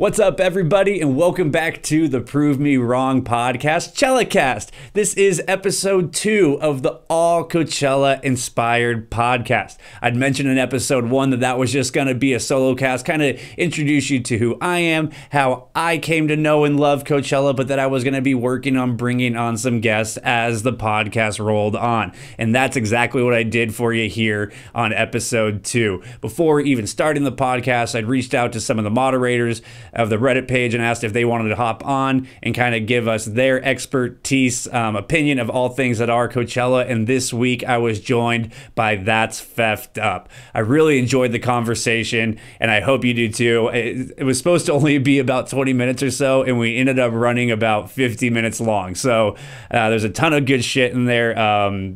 What's up, everybody, and welcome back to the Prove Me Wrong podcast, Chellacast. This is episode 2 of the all Coachella-inspired podcast. I'd mentioned in episode 1 that was just going to be a solo cast, kind of introduce you to who I am, how I came to know and love Coachella, but that I was going to be working on bringing on some guests as the podcast rolled on. And that's exactly what I did for you here on episode 2. Before even starting the podcast, I'd reached out to some of the moderators of the Reddit page and asked if they wanted to hop on and kind of give us their expertise, opinion of all things that are Coachella. And this week I was joined by That's Feffed Up. I really enjoyed the conversation, and I hope you do too. It was supposed to only be about 20 minutes or so, and we ended up running about 50 minutes long. So there's a ton of good shit in there.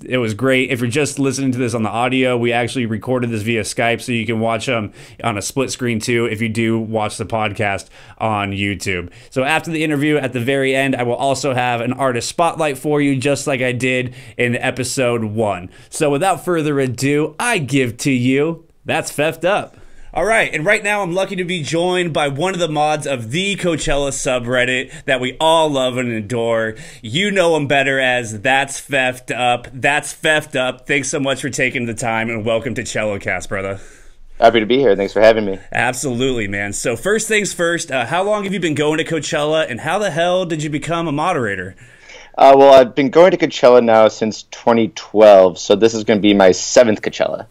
It was great. If you're just listening to this on the audio, we actually recorded this via Skype, so you can watch them on a split screen too if you do watch the podcast on YouTube. So after the interview, at the very end, I will also have an artist spotlight for you, just like I did in episode 1. So without further ado, I give to you That's Feffed Up. All right, and right now I'm lucky to be joined by one of the mods of the Coachella subreddit that we all love and adore. You know him better as That's Feffed Up. That's Feffed Up. Thanks so much for taking the time, and welcome to Chellacast, brother. Happy to be here. Thanks for having me. Absolutely, man. So first things first, how long have you been going to Coachella, and how the hell did you become a moderator? Well, I've been going to Coachella now since 2012, so this is going to be my 7th Coachella.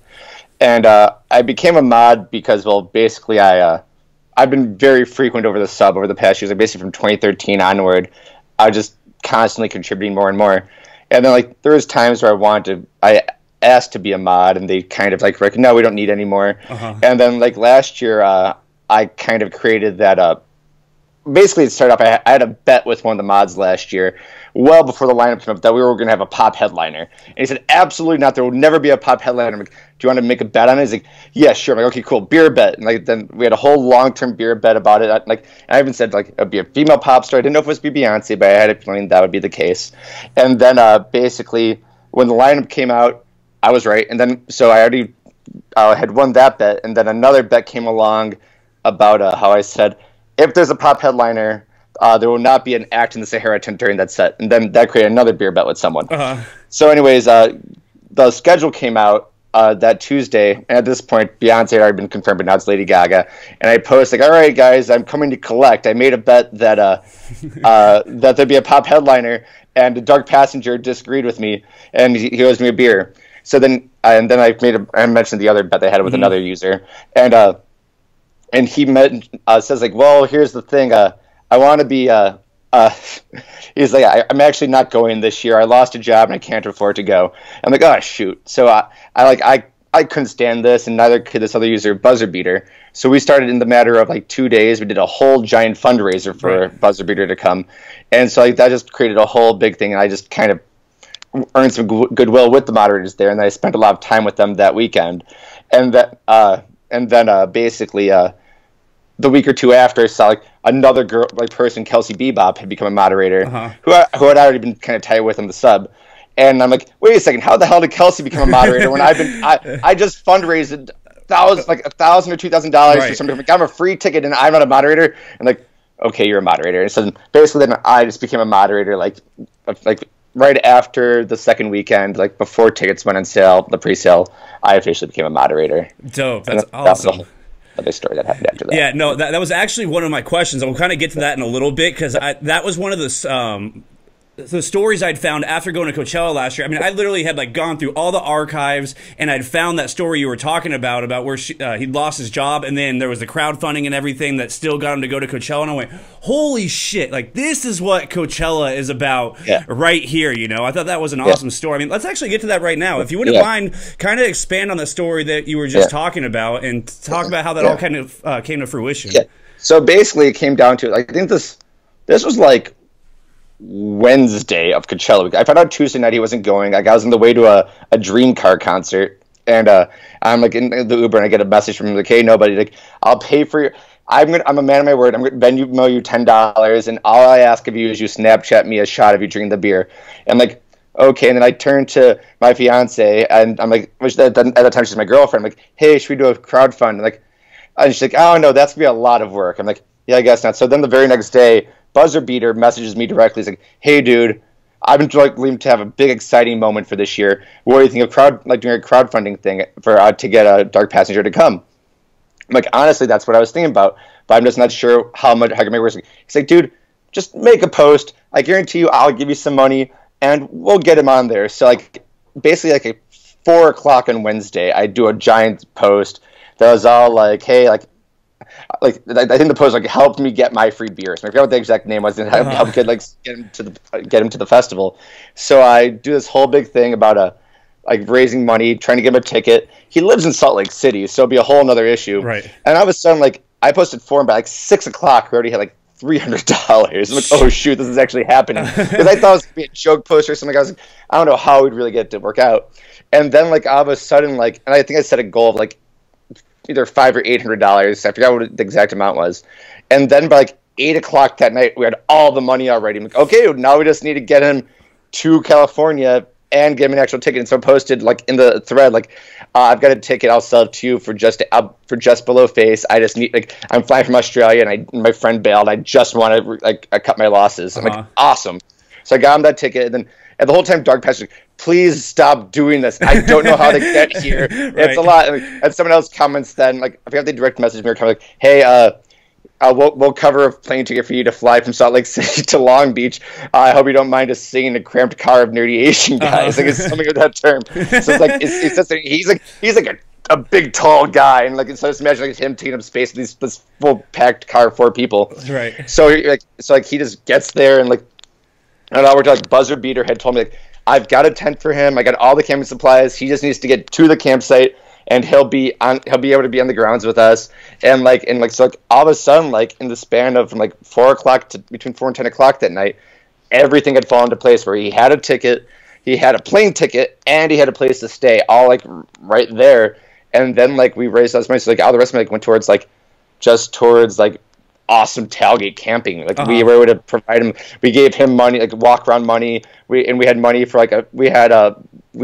And I became a mod because, well, basically I've been very frequent over the sub over the past years. Like basically from 2013 onward, I was just constantly contributing more and more. And then like there was times where I asked to be a mod, and they kind of like, no, we don't need any more. And then like last year, I kind of created that. Basically, it started off. I had a bet with one of the mods last year, well before the lineup came up, that we were going to have a pop headliner. And he said, absolutely not. There will never be a pop headliner. I'm like, do you want to make a bet on it? He's like, yeah, sure. I'm like, okay, cool, beer bet. And like then we had a whole long-term beer bet about it. I even said like it'd be a female pop star. I didn't know if it was Beyonce, but I had a feeling that would be the case. And then basically when the lineup came out, I was right. And then so I already had won that bet, and then another bet came along about how I said, if there's a pop headliner, there will not be an act in the Sahara tent during that set. And then that created another beer bet with someone. So anyways, the schedule came out that Tuesday. And at this point, Beyonce had already been confirmed, but now it's Lady Gaga. And I posted, like, all right, guys, I'm coming to collect. I made a bet that that there'd be a pop headliner. And the Dark Passenger disagreed with me, and he owes me a beer. So then, I mentioned the other bet they had with another user. And he says, like, well, here's the thing. I want to be, he's like, I'm actually not going this year. I lost a job and I can't afford to go. I'm like, oh, shoot. So I couldn't stand this, and neither could this other user, Buzzer Beater. So we started in the matter of like 2 days. We did a whole giant fundraiser for Buzzer Beater to come. And so like that just created a whole big thing. And I just kind of earned some goodwill with the moderators there. And I spent a lot of time with them that weekend. And then basically, the week or two after, I saw like another person, Kelsey Bebop, had become a moderator, who had already been kind of tight with on the sub. And I'm like, wait a second, how the hell did Kelsey become a moderator when I just fundraised $1,000 or $2,000 for something? Like, I'm a free ticket and I'm not a moderator. And like, okay, you're a moderator. And so basically, then I just became a moderator like right after the second weekend, like before tickets went on sale, the pre-sale. I officially became a moderator. Dope, that's awesome. Other story that happened after that. Yeah, no, that was actually one of my questions. I will kind of get to that in a little bit, because that was one of the stories I'd found after going to Coachella last year. I mean, I literally had like gone through all the archives, and I'd found that story you were talking about where he'd lost his job, and then there was the crowdfunding and everything that still got him to go to Coachella. And I went, holy shit, like this is what Coachella is about right here, you know? I thought that was an awesome story. I mean, let's actually get to that right now. If you wouldn't mind, kind of expand on the story that you were just talking about, and talk about how that all kind of came to fruition. Yeah. So basically it came down to, I think this was like Wednesday of Coachella week. I found out Tuesday night he wasn't going. Like I was on the way to a Dream Car concert, and I'm like in the Uber, and I get a message from him like, "Hey, nobody, like I'll pay for your. I'm a man of my word. I'm going to Venmo you $10, and all I ask of you is you Snapchat me a shot of you drinking the beer." And like, okay. And then I turned to my fiance, and I'm like, which at the time she's my girlfriend. I'm like, "Hey, should we do a crowdfund?" And she's like, "Oh no, that's gonna be a lot of work." I'm like, Yeah, I guess not. So then the very next day, Buzzer Beater messages me directly. He's like, "Hey, dude, I've been looking to have a big, exciting moment for this year. What do you think of doing a crowdfunding thing for to get a Dark Passenger to come?" I'm like, honestly, that's what I was thinking about, but I'm just not sure how I can make it work. He's like, "Dude, just make a post. I guarantee you, I'll give you some money, and we'll get him on there." So like, basically, like at 4 o'clock on Wednesday, I do a giant post that was all like, "Hey, like I think the post like helped me get my free beers. I forgot what the exact name was. And help get him to the festival." So I do this whole big thing about raising money, trying to get him a ticket. He lives in Salt Lake City, so it'll be a whole other issue. Right. And all of a sudden, like I posted for him by like 6 o'clock. We already had like $300. I'm like, oh shoot, this is actually happening, because I thought it was gonna be a joke post or something. I was like, I don't know how we'd really get it to work out. And then like all of a sudden, like, and I think I set a goal of like either $500 or $800. I forgot what the exact amount was. And then by like 8 o'clock that night, we had all the money already. I'm like, okay, now we just need to get him to California and get him an actual ticket. And so I posted like in the thread, like, I've got a ticket. I'll sell it to you for just below face. I just need, like, I'm flying from Australia and my friend bailed. I just want to like I cut my losses. I'm like, awesome. So I got him that ticket, and the whole time Dark Passenger, please stop doing this. I don't know how to get here. Right. It's a lot. And someone else comments then, like, I forgot they direct message me or comment like, hey, we'll cover a plane ticket for you to fly from Salt Lake City to Long Beach. I hope you don't mind us singing a cramped car of nerdy Asian guys. Like, it's something of that term. So it's like it's just he's like a big tall guy, and like so just imagine like him taking up space with this full packed car of 4 people. Right. So he just gets there, and like, and I worked out, like Buzzer Beater had told me, like, I've got a tent for him. I got all the camping supplies. He just needs to get to the campsite, and he'll be able to be on the grounds with us. And so all of a sudden, like in the span of from like 4 o'clock to between 4 and 10 o'clock that night, everything had fallen into place where he had a ticket, he had a plane ticket, and he had a place to stay, all like right there. And then like we raised all this money, so like all the rest of it went towards like awesome tailgate camping. Like we were able to provide him. We gave him money, like walk around money. We had money for we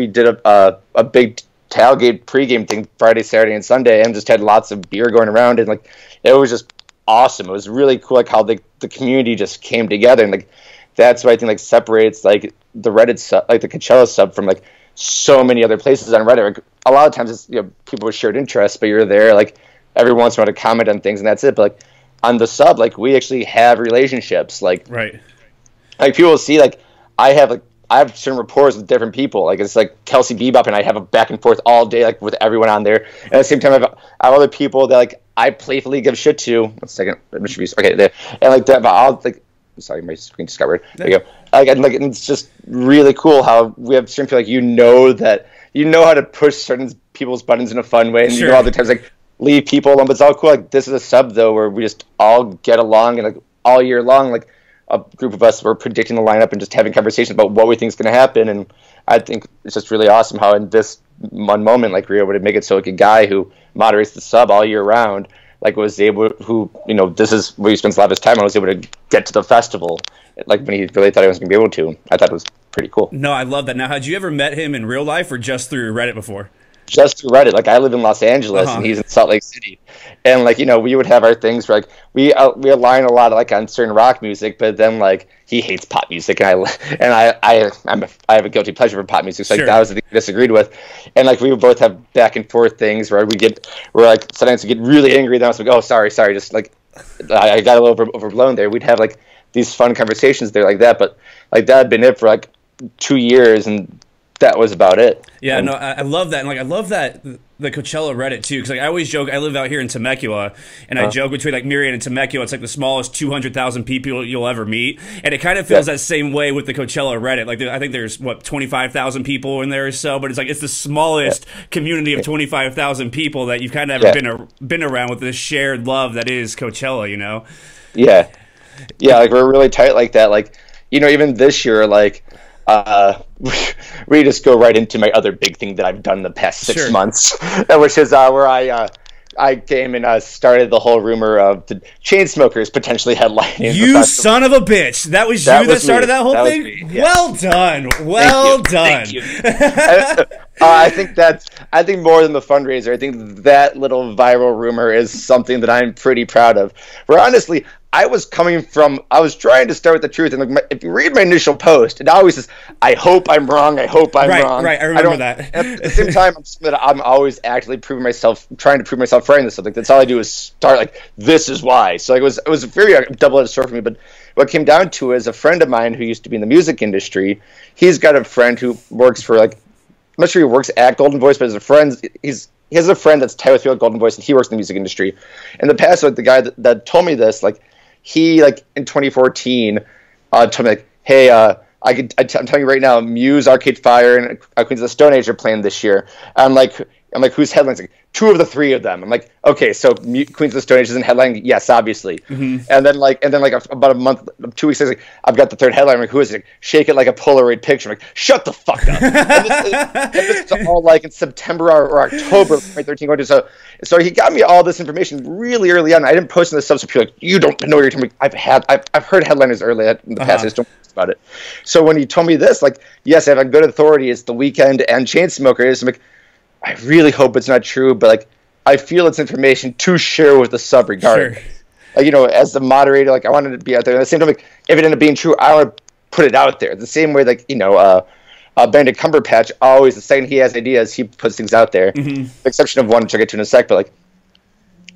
did a big tailgate pregame thing Friday, Saturday, and Sunday, and just had lots of beer going around, and like it was just awesome. It was really cool, like how the community just came together, and like that's what I think like separates like the Reddit sub, like the Coachella sub, from like so many other places on Reddit. Like, a lot of times it's people with shared interests, but you're there like every once in a while to comment on things, and that's it. But like on the sub, like we actually have relationships. Like right, like people see like I have certain rapport with different people. Like it's like Kelsey Bebop and I have a back and forth all day, like with everyone on there. And at the same time, I have other people that like I playfully give shit to. 1 second, okay, there. And like that, but I'll like. Sorry, my screen just got weird. There you go. And it's just really cool how we have certain people that you know how to push certain people's buttons in a fun way, and you know all the times like leave people alone. But it's all cool. Like this is a sub though where we just all get along, and like all year long, like a group of us were predicting the lineup and just having conversations about what we think is going to happen. And I think it's just really awesome how in this one moment, like we were able to make it so like a guy who moderates the sub all year round, like was able, who, this is where he spends a lot of his time, I was able to get to the festival, like when he really thought he was going to be able to. I thought it was pretty cool. No, I love that. Now, had you ever met him in real life or just through Reddit before? Just through Reddit. Like I live in Los Angeles and he's in Salt Lake City, and like we would have our things where like we align a lot like on certain rock music, but then like he hates pop music, and I have a guilty pleasure for pop music, so like that was the thing we disagreed with. And like we would both have back and forth things where we're like sometimes we get really angry, then I was like, oh sorry, just like I got a little overblown there. We'd have like these fun conversations there like that, but like that had been it for like 2 years, and that was about it. Yeah, no, I love that. And like I love that the Coachella Reddit too, because like I always joke, I live out here in Temecula, and I joke between like Myriad and Temecula, it's like the smallest 200,000 people you'll ever meet, and it kind of feels that same way with the Coachella Reddit. Like I think there's 25,000 people in there or so, but it's like it's the smallest community of 25,000 people that you've kind of ever been around with this shared love that is Coachella. Yeah, like we're really tight like that. Like even this year, like. We just go right into my other big thing that I've done the past 6 months, which is where I came and started the whole rumor of the Chainsmokers potentially headlining. You son of a bitch! That was you that started that whole thing. Well done, well done. Thank you. I think more than the fundraiser, I think that little viral rumor is something that I'm pretty proud of. Where honestly, I was trying to start with the truth, and like if you read my initial post, it always says, "I hope I'm wrong. I hope I'm wrong." Right, I remember that. At the same time, I'm always actively trying to prove myself right in this stuff. Like that's all I do is start like, "This is why." So like, it was a very double-edged sword for me. But what came down to is a friend of mine who used to be in the music industry. He's got a friend who works for like, I'm not sure he works at Golden Voice, but as a friend, he has a friend that's tied with Golden Voice, and he works in the music industry. In the past, like the guy that told me this, like. He like in 2014 told me like, "Hey, I'm telling you right now, Muse, Arcade Fire, and Queens of the Stone Age are playing this year." I'm like, who's headlines? Like, two of the three of them. I'm like, okay, so Queens of the Stone Age isn't headlining? Yes, obviously. Mm-hmm. And then about a month, 2 weeks later, like, I've got the third headline. I'm like, who is it? Like, Shake It Like a Polaroid Picture. I'm like, shut the fuck up. and this is all like in September or October of 2013 going to so he got me all this information really early on. I didn't post in the subs, so people like, you don't know what you're talking about. I've heard headliners early in the past. I just don't know about it. So when he told me this, like, yes, I have a good authority. It's The Weeknd and Chainsmokers. I'm like, I really hope it's not true, but like, I feel it's information to share with the sub regarding. Sure. Like, you know, as the moderator, like I wanted it to be out there. At the same time, like, if it ended up being true, I want to put it out there. The same way, like, you know, Benedict Cumberbatch, always the second he has ideas, he puts things out there. Mm-hmm. The exception of one, which I'll get to in a sec. But like,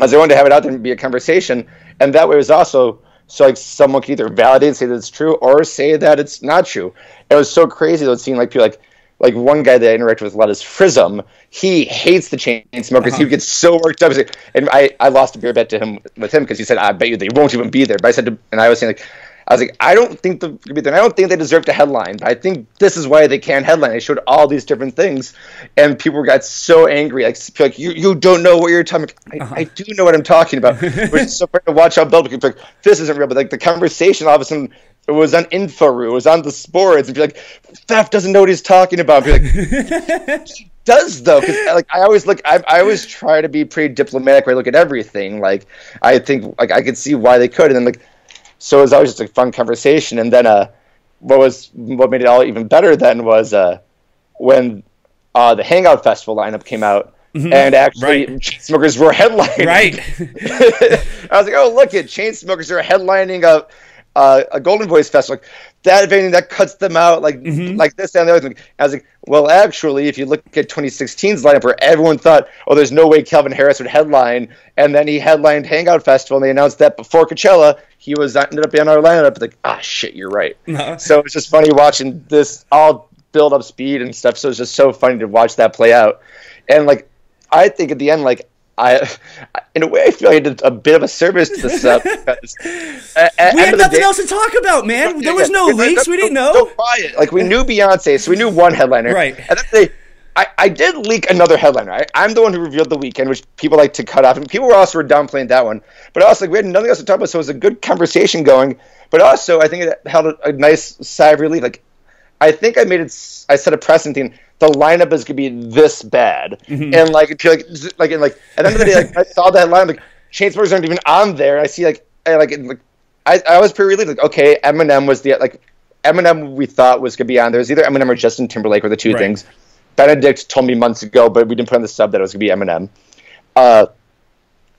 I wanted to have it out there and be a conversation, and that way it was also so like someone could either validate and say that it's true or say that it's not true. It was so crazy though, seeing like people like one guy that I interact with a lot is Frism. He hates the Chainsmokers. He gets so worked up. And I lost a beer bet with him because he said, "I bet you they won't even be there." But I was saying, like, I don't think they'll be there. I don't think they deserve to headline. But I think this is why they can't headline. They showed all these different things, and people got so angry. Like you don't know what you're talking about. I do know what I'm talking about. Which is so hard to watch out build. Like, this isn't real. But like the conversation, all of a sudden, it was on InfoRoo. It was on the sports. And be like, Theft doesn't know what he's talking about. And be like, he does though. Because like I always try to be pretty diplomatic when I look at everything. Like I think like I could see why they could, and then like. So it was always just a fun conversation. And then what made it all even better then was when the Hangout Festival lineup came out, and actually Chainsmokers were headlining. Right. I was like, oh, look at Chainsmokers are headlining a Golden Voice festival. Like, that event that cuts them out like this and the other thing. I was like, well, actually, if you look at 2016's lineup where everyone thought, oh, there's no way Calvin Harris would headline, and then he headlined Hangout Festival, and they announced that before Coachella, he ended up being on our lineup. Like, shit, you're right. No. So it's just funny watching this all build up speed and stuff. So it's just so funny to watch that play out. And like, I think at the end, like, in a way, I feel like I did a bit of a service to the sub because we had nothing else to talk about, man. There was no leaks. We didn't know. Don't buy it. Like, we knew Beyonce, so we knew one headliner. Right. And then I did leak another headliner. I'm the one who revealed The Weeknd, which people like to cut off, and people were downplaying that one. But also, like, we had nothing else to talk about, so it was a good conversation going. But also, I think it held a nice sigh of relief. Like, I think I set a precedent thing. The lineup is gonna be this bad, and at the end of the day, like, I saw that line, like Chainsmokers aren't even on there. And I see I was pretty relieved. Like, okay, Eminem was Eminem we thought was gonna be on there. It was either Eminem or Justin Timberlake were the two things. Benedict told me months ago, but we didn't put on the sub that it was gonna be Eminem. And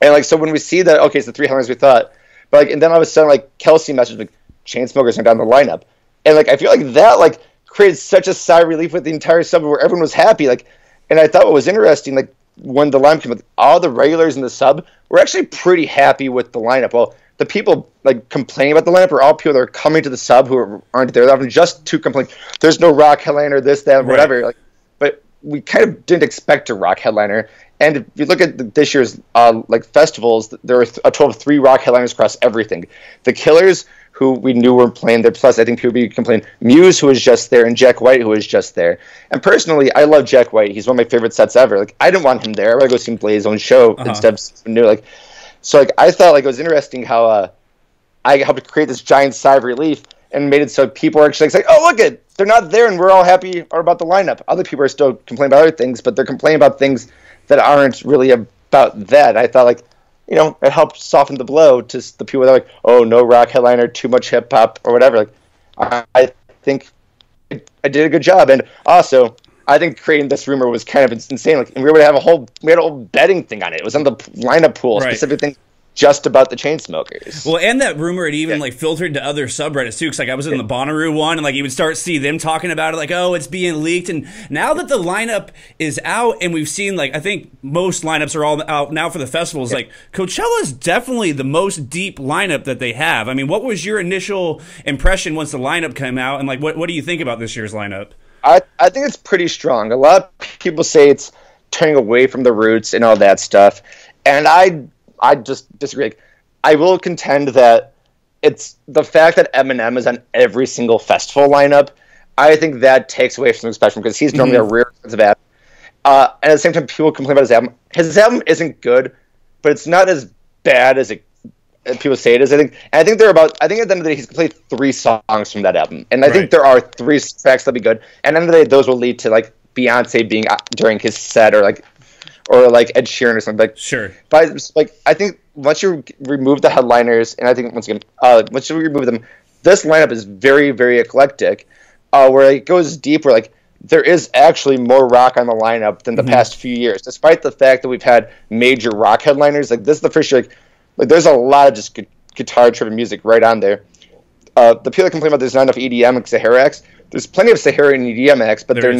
like, so when we see that, okay, it's the three headliners we thought, but like, and then all of a sudden, like, Kelsey messaged like Chainsmokers aren't on the lineup, and like I feel like that like created such a sigh of relief with the entire sub where everyone was happy. Like, and I thought what was interesting, like when the lineup came up, all the regulars in the sub were actually pretty happy with the lineup. Well, the people like complaining about the lineup are all people that are coming to the sub who aren't there. They're just to complain. There's no rock headliner, this, that, whatever. Like, but we kind of didn't expect a rock headliner. And if you look at this year's like festivals, there were a total of 3 rock headliners across everything. The Killers, who we knew weren't playing there, plus I think people would complain. Muse, who was just there, and Jack White, who was just there. And personally, I love Jack White. He's one of my favorite sets ever. Like, I didn't want him there. I would go see him play his own show instead of something new. Like, so like I thought like it was interesting how I helped create this giant sigh of relief and made it so people are actually like, oh, look it, they're not there, and we're all happy about the lineup. Other people are still complaining about other things, but they're complaining about things that aren't really about that. I thought, like, you know, it helped soften the blow to the people that are like, oh, no rock headliner, too much hip hop or whatever. Like, I think I did a good job, and also I think creating this rumor was kind of insane. Like, and we had a whole betting thing on it. It was on the lineup pool, specific things. just about the Chainsmokers. Well, and that rumor had even like filtered to other subreddits too. Cause like I was in the Bonnaroo one, and like you would start to see them talking about it, like, oh, it's being leaked. And now that the lineup is out, and we've seen, like, I think most lineups are all out now for the festivals. Like Coachella is definitely the most deep lineup that they have. I mean, what was your initial impression once the lineup came out, and like what do you think about this year's lineup? I think it's pretty strong. A lot of people say it's turning away from the roots and all that stuff, and I just disagree. Like, I will contend that it's the fact that Eminem is on every single festival lineup. I think that takes away from the spectrum because he's normally a rare expensive act. And at the same time, people complain about his album. His album isn't good, but it's not as bad as people say it is. I think at the end of the day, he's played 3 songs from that album, and I think there are 3 tracks that'll be good. And at the end of the day, those will lead to like Beyonce being during his set, or like Ed Sheeran or something. Like, sure. But like, I think once you remove the headliners, and I think once you remove them, this lineup is very, very eclectic, where it goes deep, where like there is actually more rock on the lineup than the past few years, despite the fact that we've had major rock headliners. Like, this is the first year, like there's a lot of just guitar-driven music right on there. The people that complain about there's not enough EDM and Sahara acts, there's plenty of Sahara and EDM acts, but they're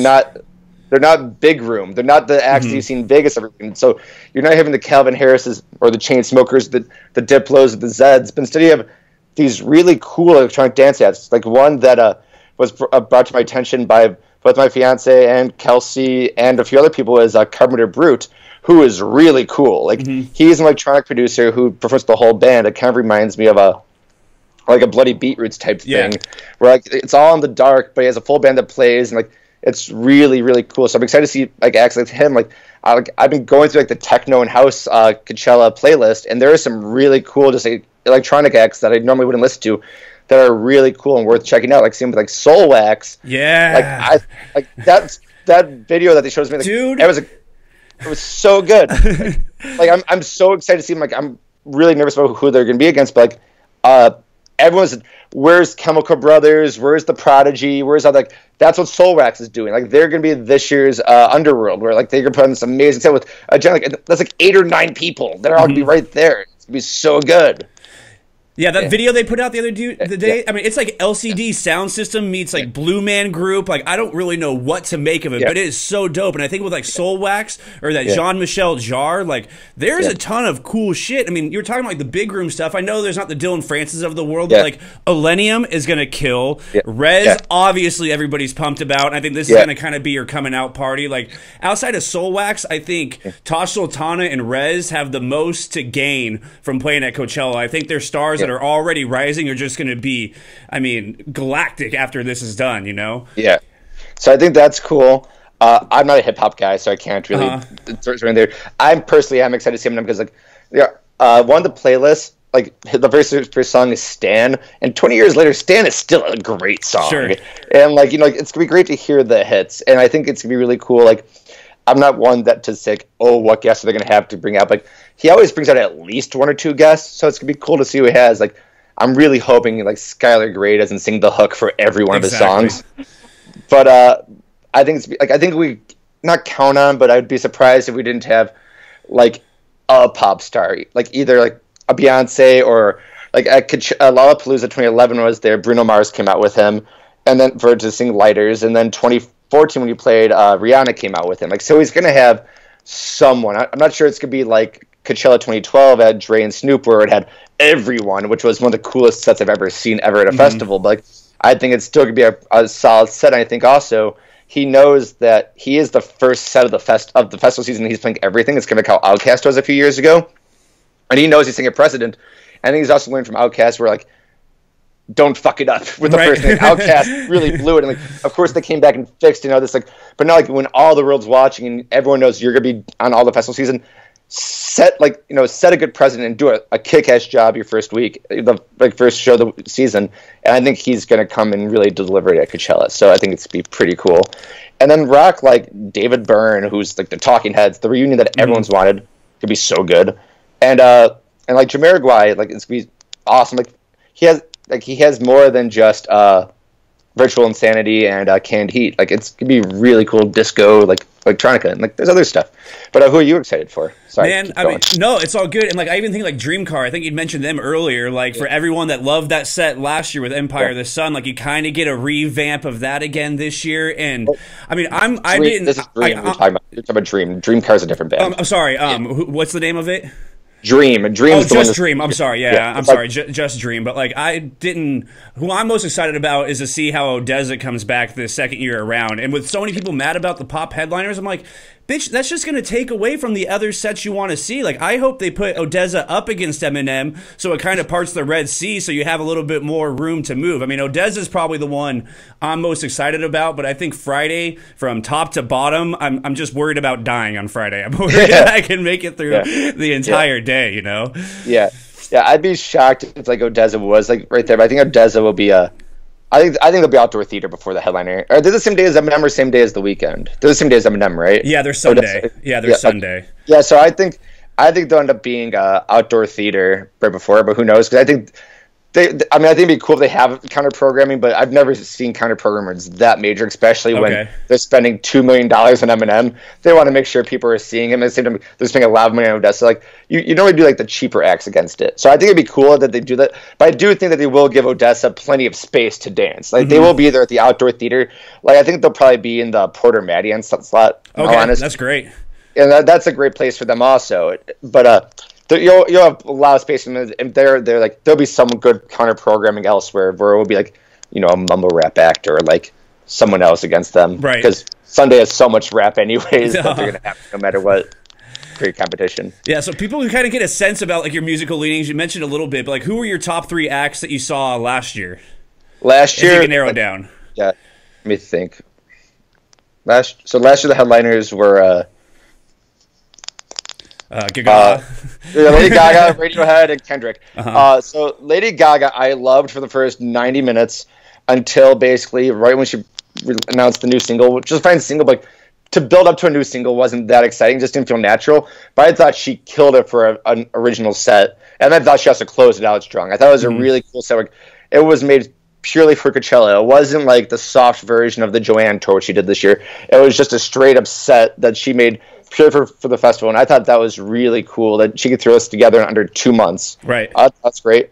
not big room. They're not the acts that you see in Vegas every weekend. So you're not having the Calvin Harrises or the Chainsmokers, the Diplos, the Zeds, but instead you have these really cool electronic dance acts. Like one that was brought to my attention by both my fiance and Kelsey and a few other people is Carpenter Brute, who is really cool. Like he's an electronic producer who performs the whole band. It kind of reminds me of a Bloody Beetroots type thing, where like it's all in the dark, but he has a full band that plays, and like it's really, really cool. So I'm excited to see like acts like him. Like I've been going through like the techno and house Coachella playlist, and there are some really cool just like electronic acts that I normally wouldn't listen to that are really cool and worth checking out. Like same with like Soul Wax. Yeah. Like that video that they showed me. Like, dude, it was so good. like I'm so excited to see them. Like I'm really nervous about who they're going to be against, but like everyone's, where's Chemical Brothers, where's the Prodigy, where's all like that's what Soul Wax is doing. Like they're going to be this year's Underworld, where like they're going to put on this amazing set with that's like 8 or 9 people. They're all going to be right there. It's going to be so good. Yeah, that video they put out the other day, I mean, it's like LCD Sound System meets like Blue Man Group. Like, I don't really know what to make of it, but it is so dope. And I think with like Soul Wax or that Jean-Michel Jarre, like, there's a ton of cool shit. I mean, you were talking about like the big room stuff. I know there's not the Dylan Francis of the world, but like Millennium is going to kill. Rez, obviously, everybody's pumped about. And I think this is going to kind of be your coming out party. Like, outside of Soul Wax, I think Tosh Sultana and Rez have the most to gain from playing at Coachella. I think they're stars that are already rising are just going to be, I mean, galactic after this is done, you know? Yeah. So I think that's cool. I'm not a hip hop guy, so I can't really throw in there. I'm excited to see them because, like, one of the playlists, like, the very first song is Stan, and 20 years later, Stan is still a great song. Sure. And, like, you know, it's going to be great to hear the hits, and I think it's going to be really cool. Like, I'm not one that to say, oh, what guests are they going to have to bring out? Like, he always brings out at least 1 or 2 guests, so it's going to be cool to see who he has. Like, I'm really hoping like Skylar Grey doesn't sing the hook for every one of his songs. But I think we not count on, but I'd be surprised if we didn't have like a pop star, like either like a Beyonce or like at Lollapalooza 2011 was there. Bruno Mars came out with him, and then to sing Lighters, and then 2014 when he played, Rihanna came out with him. Like, so he's gonna have someone. I'm not sure it's gonna be like Coachella 2012 had Dre and Snoop, where it had everyone, which was one of the coolest sets I've ever seen at a festival. But like, I think it's still gonna be a solid set. And I think also he knows that he is the first set of the festival season. He's playing everything. It's gonna be how Outkast was a few years ago, and he knows he's setting a precedent. I think he's also learned from Outkast, where like, don't fuck it up with the first thing. Outkast really blew it, and like, of course they came back and fixed, you know, this like, but now like when all the world's watching and everyone knows you're gonna be on all the festival season, set a good precedent and do a kick-ass job your first week, the first show of the season, and I think he's going to come and really deliver it at Coachella. So I think it's going to be pretty cool. And then rock like David Byrne, who's like the Talking Heads, the reunion that everyone's wanted, could be so good. And like Jamiroquai, like it's going to be awesome. Like he has more than just Virtual Insanity and Canned Heat. Like it's going to be really cool disco, like electronica, and like there's other stuff. But who are you excited for? Sorry, Man, I mean, no, it's all good. And like I even think like Dream Car, I think you'd mentioned them earlier. Like for everyone that loved that set last year with Empire of the Sun, like you kind of get a revamp of that again this year. And I mean, This is Dream. You're talking about Dream. Dream Car is a different band. I'm sorry. What's the name of it? Dream. Oh, just Dream. I'm sorry. Yeah, I'm sorry. Just Dream. But like, who I'm most excited about is to see how Odessa comes back the second year around. And with so many people mad about the pop headliners, I'm like, bitch, that's just going to take away from the other sets you want to see. Like, I hope they put Odessa up against Eminem so it kind of parts the Red Sea so you have a little bit more room to move. I mean, Odessa is probably the one I'm most excited about, but I think Friday, from top to bottom, I'm just worried about dying on Friday. I'm worried that I can make it through the entire day, you know? Yeah. Yeah, I'd be shocked if like Odessa was like right there, but I think Odessa will be I think they'll be outdoor theater before the headliner. Are they the same day as Eminem or same day as The Weeknd? They're the same day as Eminem, right? Yeah, they're Sunday. Sunday. Yeah, so I think they'll end up being outdoor theater right before, but who knows? Because I think I think it'd be cool if they have counter programming, but I've never seen counter programmers that major, especially when they're spending $2 million on Eminem. They want to make sure people are seeing him. At the same time, they're spending a lot of money on Odessa. Like you normally do like the cheaper acts against it. So I think it'd be cool that they do that. But I do think that they will give Odessa plenty of space to dance. Like they will be there at the outdoor theater. Like I think they'll probably be in the Porter Madian slot. Okay, that's great. And that's a great place for them also. But you'll have a lot of space, and they're like there'll be some good counter programming elsewhere where it will be like a mumble rap act or like someone else against them, right? Because Sunday has so much rap anyways that they're gonna have no matter what. Great competition. Yeah, so people can kind of get a sense about like your musical leanings. You mentioned a little bit, but like who were your top 3 acts that you saw last year? Last year, if you can narrow it down. Yeah, let me think. Last year the headliners were. Gaga. Lady Gaga, Radiohead, and Kendrick. So Lady Gaga, I loved for the first 90 minutes until basically right when she announced the new single, which was a fine single, but to build up to a new single wasn't that exciting, just didn't feel natural. But I thought she killed it for an original set, and I thought she also closed it out strong. I thought it was a really cool set. It was made purely for Coachella. It wasn't like the soft version of the Joanne tour she did this year. It was just a straight up set that she made pure for the festival, and I thought that was really cool that she could throw this together in under 2 months. Right. That's great.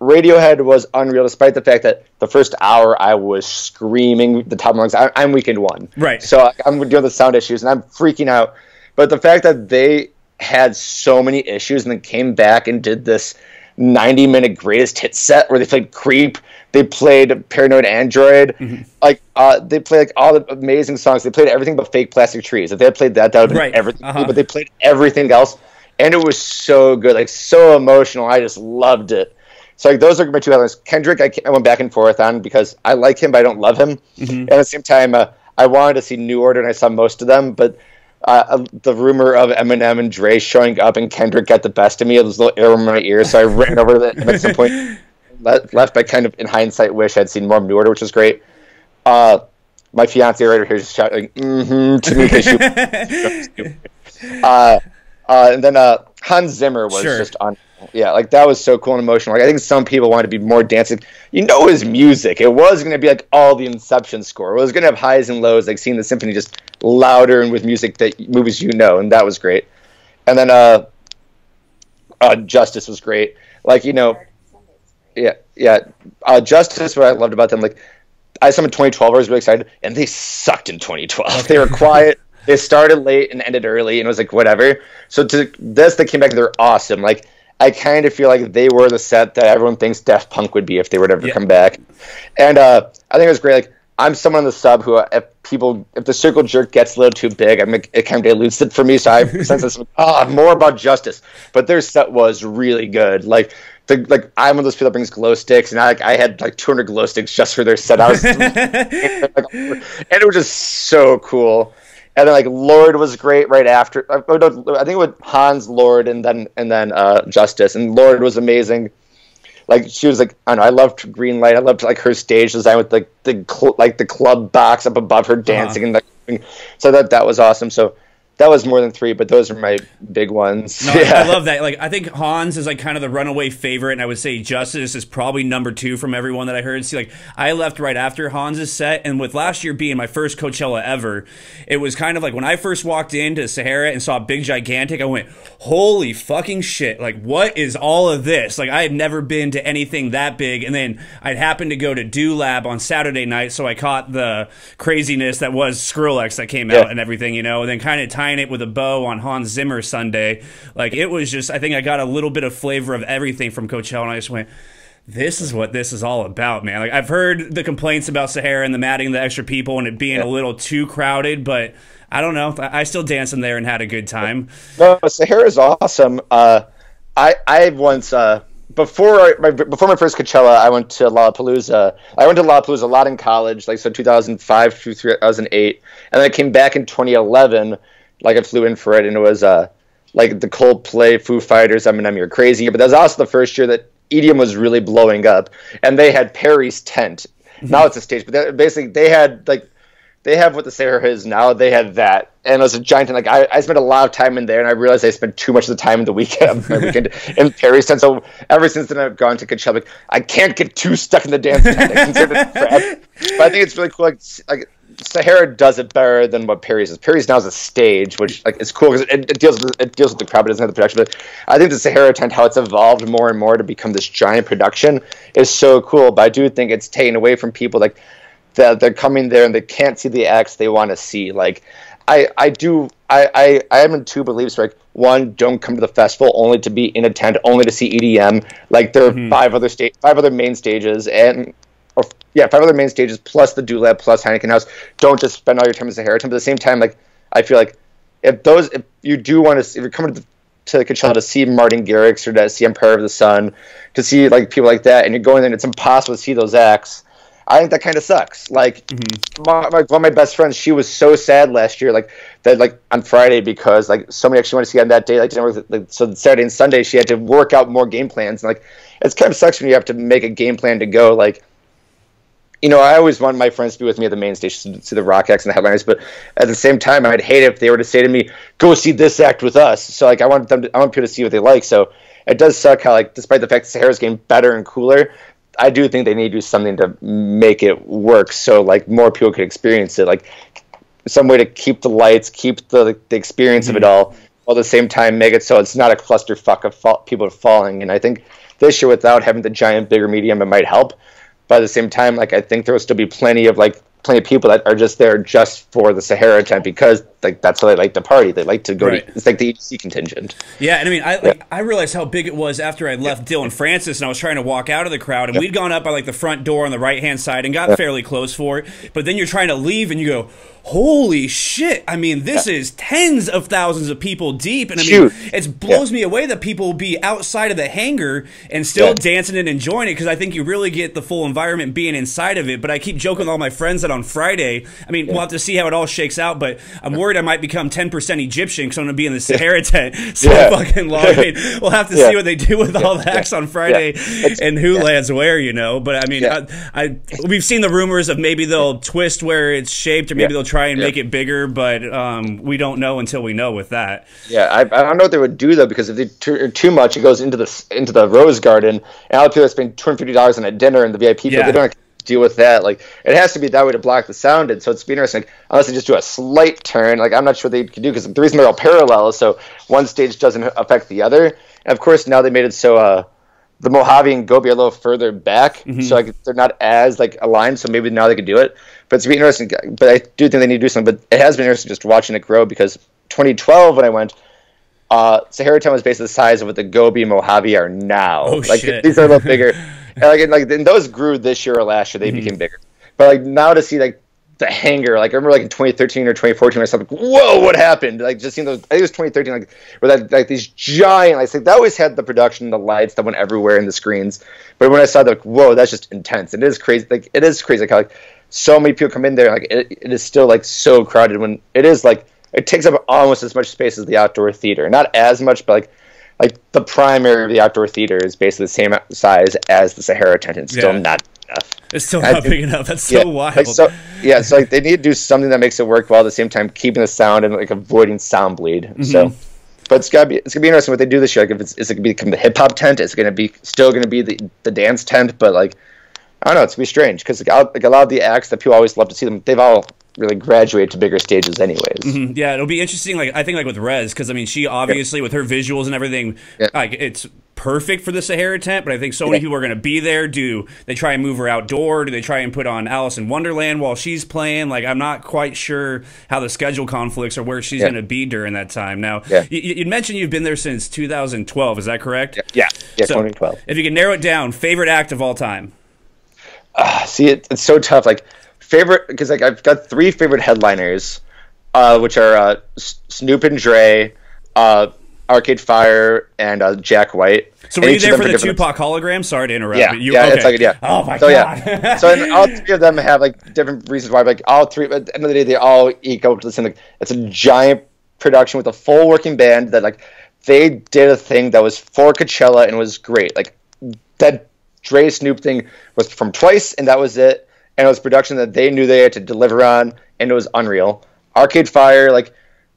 Radiohead was unreal, despite the fact that the first hour I was screaming the top of my lungs. I'm Weekend 1. Right. So I'm dealing with sound issues, and I'm freaking out. But the fact that they had so many issues and then came back and did this 90-minute greatest hit set where they played Creep, they played Paranoid Android, they played like all the amazing songs. They played everything but Fake Plastic Trees. If they had played that would have been everything. But they played everything else, and it was so good, like so emotional. I just loved it. So like those are my 2 headliners. Kendrick, I went back and forth on because I like him, but I don't love him. And at the same time, I wanted to see New Order, and I saw most of them, but the rumor of Eminem and Dre showing up and Kendrick got the best of me. It was a little air in my ear, so I ran over that at some point. Left by kind of, in hindsight, wish I'd seen more of New Order, which was great. My fiance right over here just shouting, to me because she. And then Hans Zimmer was just on. Yeah, like that was so cool and emotional. Like I think some people wanted to be more dancing. His music. It was going to be like all the Inception score. It was going to have highs and lows, like seeing the symphony just louder and with music that movies and that was great. And then Justice was great. Like Justice. What I loved about them, like I saw them in 2012. I was really excited, and they sucked in 2012. They were quiet. They started late and ended early, and it was like whatever. So to this, they came back and they're awesome. Like I kind of feel like they were the set that everyone thinks Daft Punk would be if they were to ever come back. And I think it was great. Like I'm someone on the sub who, if the circle jerk gets a little too big, it kind of dilutes it for me. So I sense this more about Justice. But their set was really good. I'm one of those people that brings glow sticks, and I had like 200 glow sticks just for their set. And it was just so cool. And then like Lord was great right after. I think it was Hans, Lord, and then Justice. And Lord was amazing. Like she was like, I don't know, I loved Green Light. I loved like her stage design with like the club box up above her dancing and like. So that was awesome. So that was more than 3, but those are my big ones. No, I love that. Like, I think Hans is like kind of the runaway favorite, and I would say Justice is probably number 2 from everyone that I heard. See, like, I left right after Hans's set, and with last year being my first Coachella ever, it was kind of like when I first walked into Sahara and saw Big Gigantic, I went, holy fucking shit, like, what is all of this? Like, I had never been to anything that big, and then I'd happened to go to Do Lab on Saturday night, so I caught the craziness that was Skrillex that came out and everything, you know, and then kind of tying it with a bow on Hans Zimmer Sunday. Like, it was just, I think I got a little bit of flavor of everything from Coachella, and I just went, this is what this is all about, man. Like, I've heard the complaints about Sahara and the adding the extra people and it being a little too crowded, but I don't know. I still danced in there and had a good time. No, Sahara is awesome. I once before my first Coachella, I went to Lollapalooza. I went to Lollapalooza a lot in college, like so 2005 through 2008, and then I came back in 2011. Like, I flew in for it, and it was like the Coldplay, Foo Fighters, Eminem, You're Crazy. But that was also the first year that EDM was really blowing up, and they had Perry's tent. Now it's a stage, but basically they have what the Sahara is now. They had that, and it was a giant. And like I spent a lot of time in there, and I realized I spent too much of the time in the weekend, in Perry's tent. So ever since then, I've gone to Coachella. Like, I can't get too stuck in the dance tent. I consider it crap. But I think it's really cool. Like Sahara does it better than what Perry's is. Perry's now is a stage, which like is cool because it deals with the crowd, but doesn't have the production. But I think the Sahara tent, how it's evolved more and more to become this giant production, is so cool. But I do think it's taken away from people like that. They're coming there and they can't see the acts they want to see. Like I am in 2 beliefs. Like, one, don't come to the festival only to be in a tent, only to see EDM. Like, there are 5 other main stages, and 5 other main stages plus the Do Lab plus Heineken House. Don't just spend all your time at Sahara Tent. But at the same time, like, I feel like if you do want to, if you're coming to Coachella to see Martin Garrix or to see Empire of the Sun, to see like people like that, and you're going there and it's impossible to see those acts, I think that kind of sucks. Like, one of my best friends, she was so sad last year, like that, like on Friday, because like somebody actually wanted to see on that day, like didn't work. Like, so Saturday and Sunday, she had to work out more game plans, and like it's kind of sucks when you have to make a game plan to go. Like, you know, I always want my friends to be with me at the main stage to see the rock acts and the headliners, but at the same time, I'd hate it if they were to say to me, "Go see this act with us." So like, I want people to see what they like. So it does suck how, like, despite the fact that Sahara's getting better and cooler, I do think they need to do something to make it work so like more people could experience it. Like, some way to keep the lights, keep the experience of it all, while at the same time make it so it's not a clusterfuck of people falling. And I think this year, without having the giant, bigger medium, it might help. But at the same time, like, I think there will still be plenty of people that are just there just for the Sahara tent, because like that's how they like to party. They like to go to, it's like the EDC contingent. Yeah, and I mean, I realized how big it was after I left Dylan Francis and I was trying to walk out of the crowd, and we'd gone up by like the front door on the right hand side and got fairly close for it. But then you're trying to leave and you go, holy shit, I mean, this is tens of thousands of people deep, and I mean, it blows me away that people will be outside of the hangar and still dancing and enjoying it, because I think you really get the full environment being inside of it. But I keep joking with all my friends that on Friday, I mean, we'll have to see how it all shakes out, but I'm worried I might become 10% Egyptian because I'm going to be in the Sahara tent so fucking long. I mean, we'll have to see what they do with all the acts on Friday and who lands where, you know. But I mean, we've seen the rumors of maybe they'll twist where it's shaped, or maybe they'll try and make it bigger, but we don't know until we know with that. I don't know what they would do though, because if they too much, it goes into the Rose Garden, and all the people that spend $250 on a dinner and the VIP people, they don't have to deal with that. Like, it has to be that way to block the sound, and so it's be interesting. Like, unless they just do a slight turn, like, I'm not sure they could do, because the reason they're all parallel is so one stage doesn't affect the other. And of course, now they made it so the Mojave and Gobi are a little further back, so like they're not as like aligned. So maybe now they could do it. But it's been interesting. But I do think they need to do something. But it has been interesting just watching it grow, because 2012 when I went, Sahara Town was basically the size of what the Gobi and Mojave are now. Oh, like, shit. These are a little bigger. And those grew this year or last year. They became bigger. But like now to see like the hangar, like I remember like in 2013 or 2014, I was like, whoa, what happened? Like, just seeing those, I think it was 2013, like where that, like these giant lights, like that always had the production, the lights that went everywhere in the screens. But when I saw that, like, whoa, that's just intense. It is crazy. Like, it is crazy. Like, so many people come in there, like it is still like so crowded, when it is like, it takes up almost as much space as the outdoor theater. Not as much, but like the primary of the outdoor theater is basically the same size as the Sahara tent. It's still not enough. It's still not big enough. That's so wild. Like, so like they need to do something that makes it work while at the same time keeping the sound and like avoiding sound bleed. Mm-hmm. So, but it's gonna be interesting what they do this year. Like, is it gonna become the hip hop tent? Is it still gonna be the dance tent? But like, I don't know. It's gonna be strange because like a lot of the acts that people always love to see them, they've all really graduated to bigger stages anyways. Mm-hmm. Yeah, it'll be interesting. Like I think like with Rez, because I mean she obviously with her visuals and everything, like it's perfect for the Sahara tent. But I think so many people are going to be there. Do they try and move her outdoor? Do they try and put on Alice in Wonderland while she's playing? Like I'm not quite sure how the schedule conflicts or where she's going to be during that time. Now you mentioned you've been there since 2012. Is that correct? Yeah, so 2012. If you can narrow it down, favorite act of all time. See, it's so tough. Like favorite, because like I've got 3 favorite headliners, which are Snoop and Dre, Arcade Fire, and Jack White. So were you there for the Tupac hologram? Sorry to interrupt. Yeah, okay. It's like Oh my god. Yeah. So and all 3 of them have like different reasons why. Like all 3, at the end of the day, they all equal to the same. Like it's a giant production with a full working band that like they did a thing that was for Coachella and was great. Like that Dre Snoop thing was from Twice, and that was it. And it was production that they knew they had to deliver on, and it was unreal. Arcade Fire, like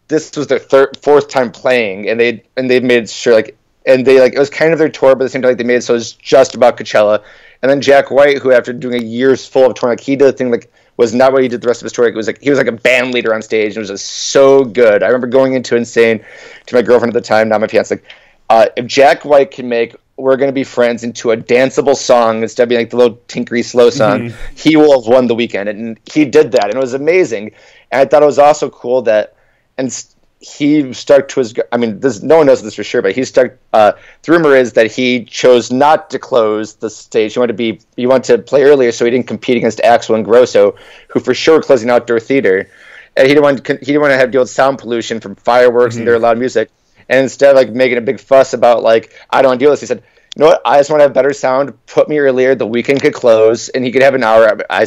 this was their 4th time playing, and they made sure like, and they like it was kind of their tour, but at the same time like, they made it so it was just about Coachella. And then Jack White, who after doing a year's full of touring, like he did a thing like was not what he did the rest of his tour. Like, it was like he was like a band leader on stage, and it was just so good. I remember going into and saying to my girlfriend at the time, now my fiance, like, if Jack White can make "We're Gonna Be Friends" into a danceable song instead of being like the little tinkery slow song, he will have won the weekend. And he did that, and it was amazing. And I thought it was also cool that, and he stuck to his. I mean, no one knows this for sure, but he stuck. The rumor is that he chose not to close the stage. He wanted to play earlier, so he didn't compete against Axl and Grosso, who for sure were closing outdoor theater. And he didn't want to have to deal with sound pollution from fireworks and their loud music. And instead of like making a big fuss about like I don't want to deal with this, he said, "You know what? I just want to have better sound. Put me earlier. The weekend could close, and he could have an hour. I'll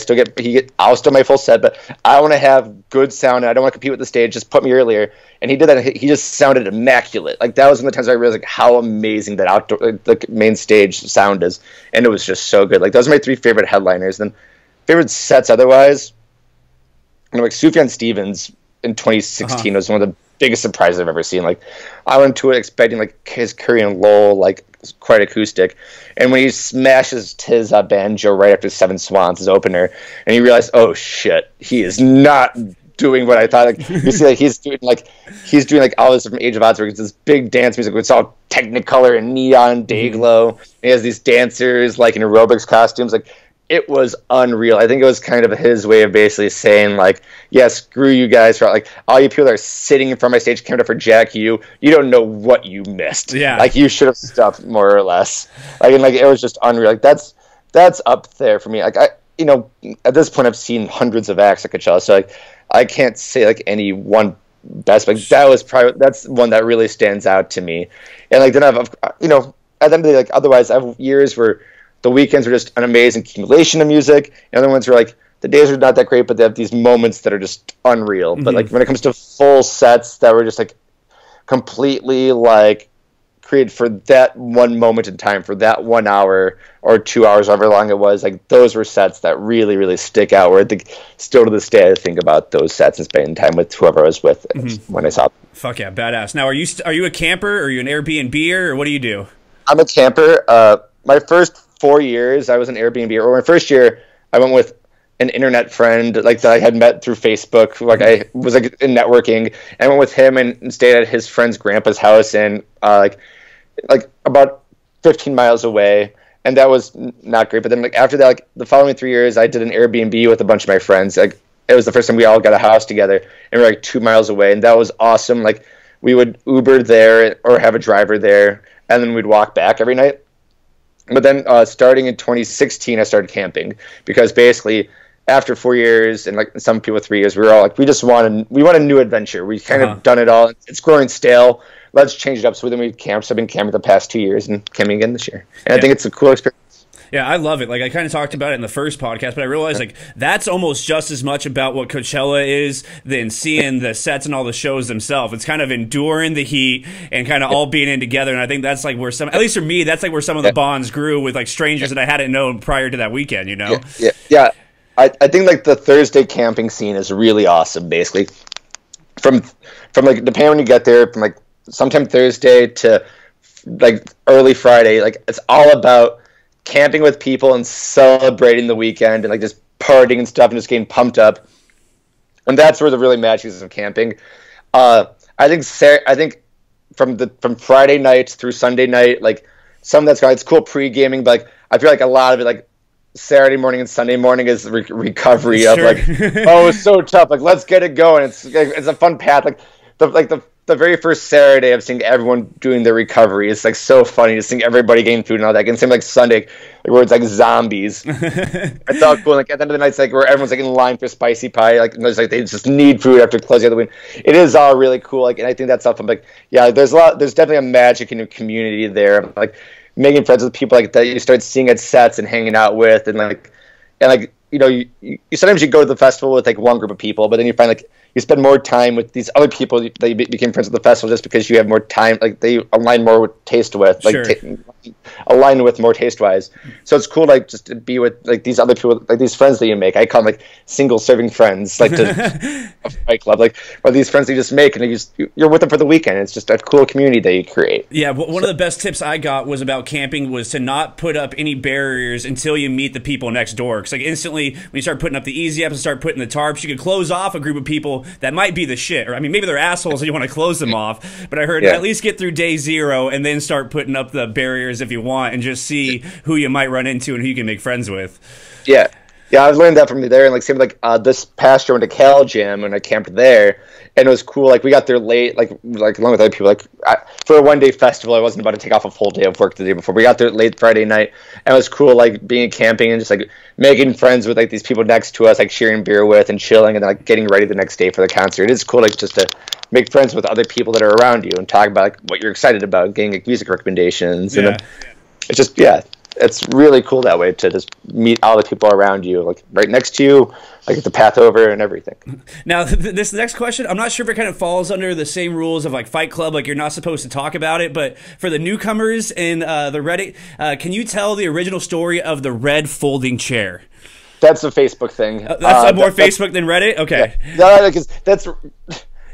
still my full set, but I want to have good sound. And I don't want to compete with the stage. Just put me earlier." And he did that. And he just sounded immaculate. Like that was one of the times I realized like how amazing that outdoor the main stage sound is, and it was just so good. Like those are my 3 favorite headliners. Then favorite sets otherwise, like Sufjan Stevens in 2016 was one of the biggest surprises I've ever seen. Like I went to it expecting like his Korean Lowell, like quite acoustic, and when he smashes his banjo right after Seven Swans, his opener, and you realize, oh shit, he is not doing what I thought. Like you see, like he's doing like all this from Age of Odds, where it's this big dance music. It's all Technicolor and neon day glow. He has these dancers like in aerobics costumes, like. It was unreal. I think it was kind of his way of basically saying, like, yeah, screw you guys for like all you people that are sitting in front of my stage camered up for Jack. You don't know what you missed. Yeah, like you should have stopped more or less. Like and like it was just unreal. Like that's up there for me. Like at this point I've seen hundreds of acts at Coachella, so like I can't say like any one best. But that's one that really stands out to me. And like then I've at the end of the day, like otherwise I have years where the weekends are just an amazing accumulation of music. And other ones are like the days are not that great, but they have these moments that are just unreal. But like when it comes to full sets that were just like completely like created for that one moment in time, for that 1 hour or 2 hours, however long it was, like those were sets that really, really stick out. Where I think still to this day I think about those sets and spending time with whoever I was with when I saw them. Fuck yeah, badass. Now are you a camper? Are you an Airbnb-er, or what do you do? I'm a camper. My first 4 years I was an Airbnb, or my first year I went with an internet friend like that I had met through Facebook. Like I was like in networking, and I went with him and stayed at his friend's grandpa's house, and like about 15 miles away, and that was not great. But then like after that, like the following 3 years I did an Airbnb with a bunch of my friends. Like it was the first time we all got a house together, and we were like 2 miles away, and that was awesome. Like we would Uber there or have a driver there, and then we'd walk back every night. But then starting in 2016, I started camping because basically after 4 years and like some people 3 years, we were all like, we want a new adventure. We kind of done it all. It's growing stale. Let's change it up. So then we camped. So I've been camping the past 2 years and camping again this year. And I think it's a cool experience. Yeah, I love it. Like, I kind of talked about it in the first podcast, but I realized, like, that's almost just as much about what Coachella is than seeing the sets and all the shows themselves. It's kind of enduring the heat and kind of all being in together. And I think that's, like, where some, at least for me, that's, like, where some of the bonds grew with, like, strangers that I hadn't known prior to that weekend, you know? Yeah. I think, like, the Thursday camping scene is really awesome, basically. From like, depending on when you get there, from, like, sometime Thursday to, like, early Friday, like, it's all about camping with people and celebrating the weekend and, like, just partying and stuff and just getting pumped up. And that's where the really magic is of camping. I think from Friday night through Sunday night, like, some of that's it's cool pre-gaming, but, like, I feel like a lot of it, like, Saturday morning and Sunday morning is recovery of, like, oh, it's so tough, like, let's get it going. It's a fun path. Like the very first Saturday of seeing everyone doing their recovery, it's, like, so funny to see everybody getting food and all that. And same, like, Sunday, where it's, like, zombies. It's all cool. Like, at the end of the night, it's, like, where everyone's, like, in line for spicy pie. Like, there's, like, they just need food after closing the win. It is all really cool. Like, and I think that's something, like, yeah, there's definitely a magic in a community there. Like, making friends with people, like, that you start seeing at sets and hanging out with, and you know, you sometimes you go to the festival with, like, one group of people, but then you find, like, you spend more time with these other people that you became friends with the festival just because you have more time, like, they align more with taste with, like, align with more taste wise. So it's cool, like, just to be with, like, these other people, like, these friends that you make. I call them, like, single serving friends, like, to a fight club, like, or these friends that you just make and you're with them for the weekend. It's just a cool community that you create. Yeah, one of the best tips I got was about camping was to not put up any barriers until you meet the people next door. Because, like, instantly when you start putting up the easy apps and start putting the tarps, you could close off a group of people that might be the shit. Or, I mean, maybe they're assholes and you want to close them off. But I heard at least get through day 0 and then start putting up the barriers if you want and just see who you might run into and who you can make friends with. Yeah, I learned that from there. And, like, same, like, this past year I went to Cal Gym and I camped there, and it was cool. Like, we got there late, like along with other people. Like, for a one-day festival, I wasn't about to take off a full day of work the day before. We got there late Friday night, and it was cool, like, being camping and just, like, making friends with, like, these people next to us, like, sharing beer with and chilling, and then, like, getting ready the next day for the concert. It is cool, like, just to make friends with other people that are around you and talk about, like, what you're excited about, getting, like, music recommendations, and then it's just it's really cool that way to just meet all the people around you, like, right next to you, like, the path over and everything. Now, this next question, I'm not sure if it kind of falls under the same rules of, like, Fight Club, like, you're not supposed to talk about it, but for the newcomers in the Reddit, can you tell the original story of the red folding chair? That's a Facebook thing. That's more Facebook than Reddit? Okay. Yeah. No, because that's...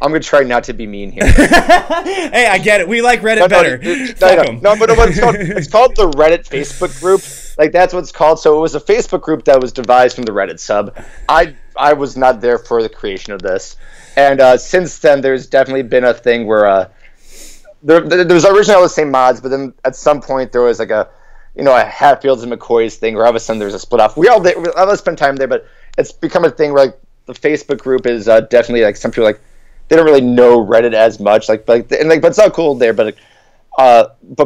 I'm going to try not to be mean here. Hey, I get it. We like Reddit better. No, but it's called the Reddit Facebook group. Like, that's what it's called. So it was a Facebook group that was devised from the Reddit sub. I was not there for the creation of this. And since then, there's definitely been a thing where there was originally all the same mods, but then at some point there was, like, a Hatfields and McCoy's thing where all of a sudden there's a split off. We all spend time there, but it's become a thing where, like, the Facebook group is definitely, like, some people, like, they don't really know Reddit as much, but it's all cool there. But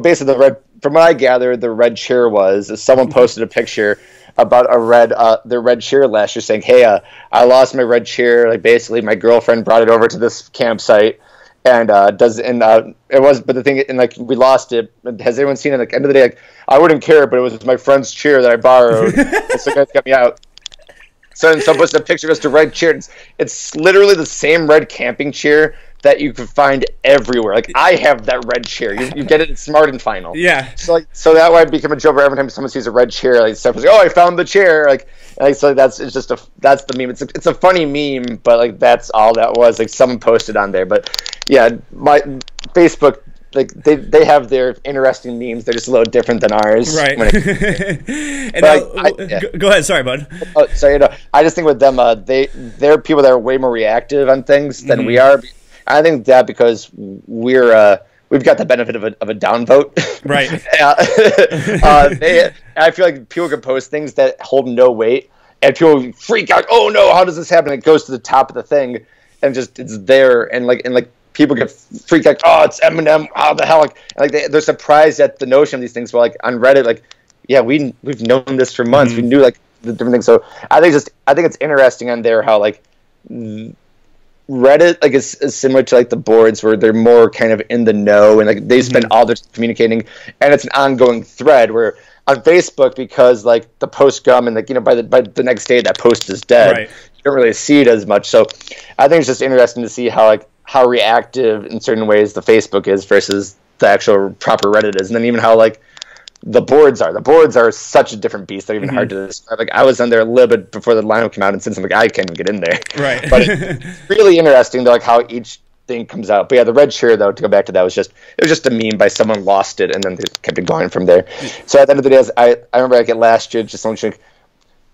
basically, from what I gather, the red chair was someone posted a picture about their red chair last year, saying, "Hey, I lost my red chair. Like, basically, my girlfriend brought it over to this campsite, and it was. But the thing, and, like, we lost it. Has anyone seen it? Like, end of the day, like, I wouldn't care, but it was my friend's chair that I borrowed. And so guys got me out." So someone posted a picture of just a red chair. It's literally the same red camping chair that you could find everywhere. Like, I have that red chair. You get it at Smart and Final. Yeah. So that way I become a joke every time someone sees a red chair. Like, stuff is like, oh, I found the chair. So that's the meme. It's a funny meme, but, like, that's all that was. Like, someone posted on there, but yeah, my Facebook. Like, they have their interesting memes. They're just a little different than ours. Right. Go ahead. Sorry, bud. I just think with them, they're people that are way more reactive on things than we are. I think that because we've got the benefit of a downvote. Right. I feel like people can post things that hold no weight, and people freak out. Oh no, how does this happen? It goes to the top of the thing, and just it's there, and like people get freaked out. Oh, it's Eminem. How the hell? They're surprised at the notion of these things. But, like, on Reddit, like, yeah, we've known this for months. We knew, like, the different things. So I think it's interesting on there how, like, Reddit, like, is similar to, like, the boards where they're more kind of in the know, and, like, they spend all their time communicating, and it's an ongoing thread where on Facebook because like the post come and like by the next day that post is dead. Right. You don't really see it as much. So I think it's just interesting to see how reactive in certain ways the Facebook is versus the actual proper Reddit is, and then even how like the boards are. The boards are such a different beast. They're even hard to describe. Like I was on there a little bit before the lineup came out, and since I'm like I can't even get in there. Right. But it's really interesting though, like how each thing comes out. But yeah, the red chair though, to go back to that, it was just a meme by someone lost it and then they kept it going from there. So at the end of the day, I remember like last year, just someone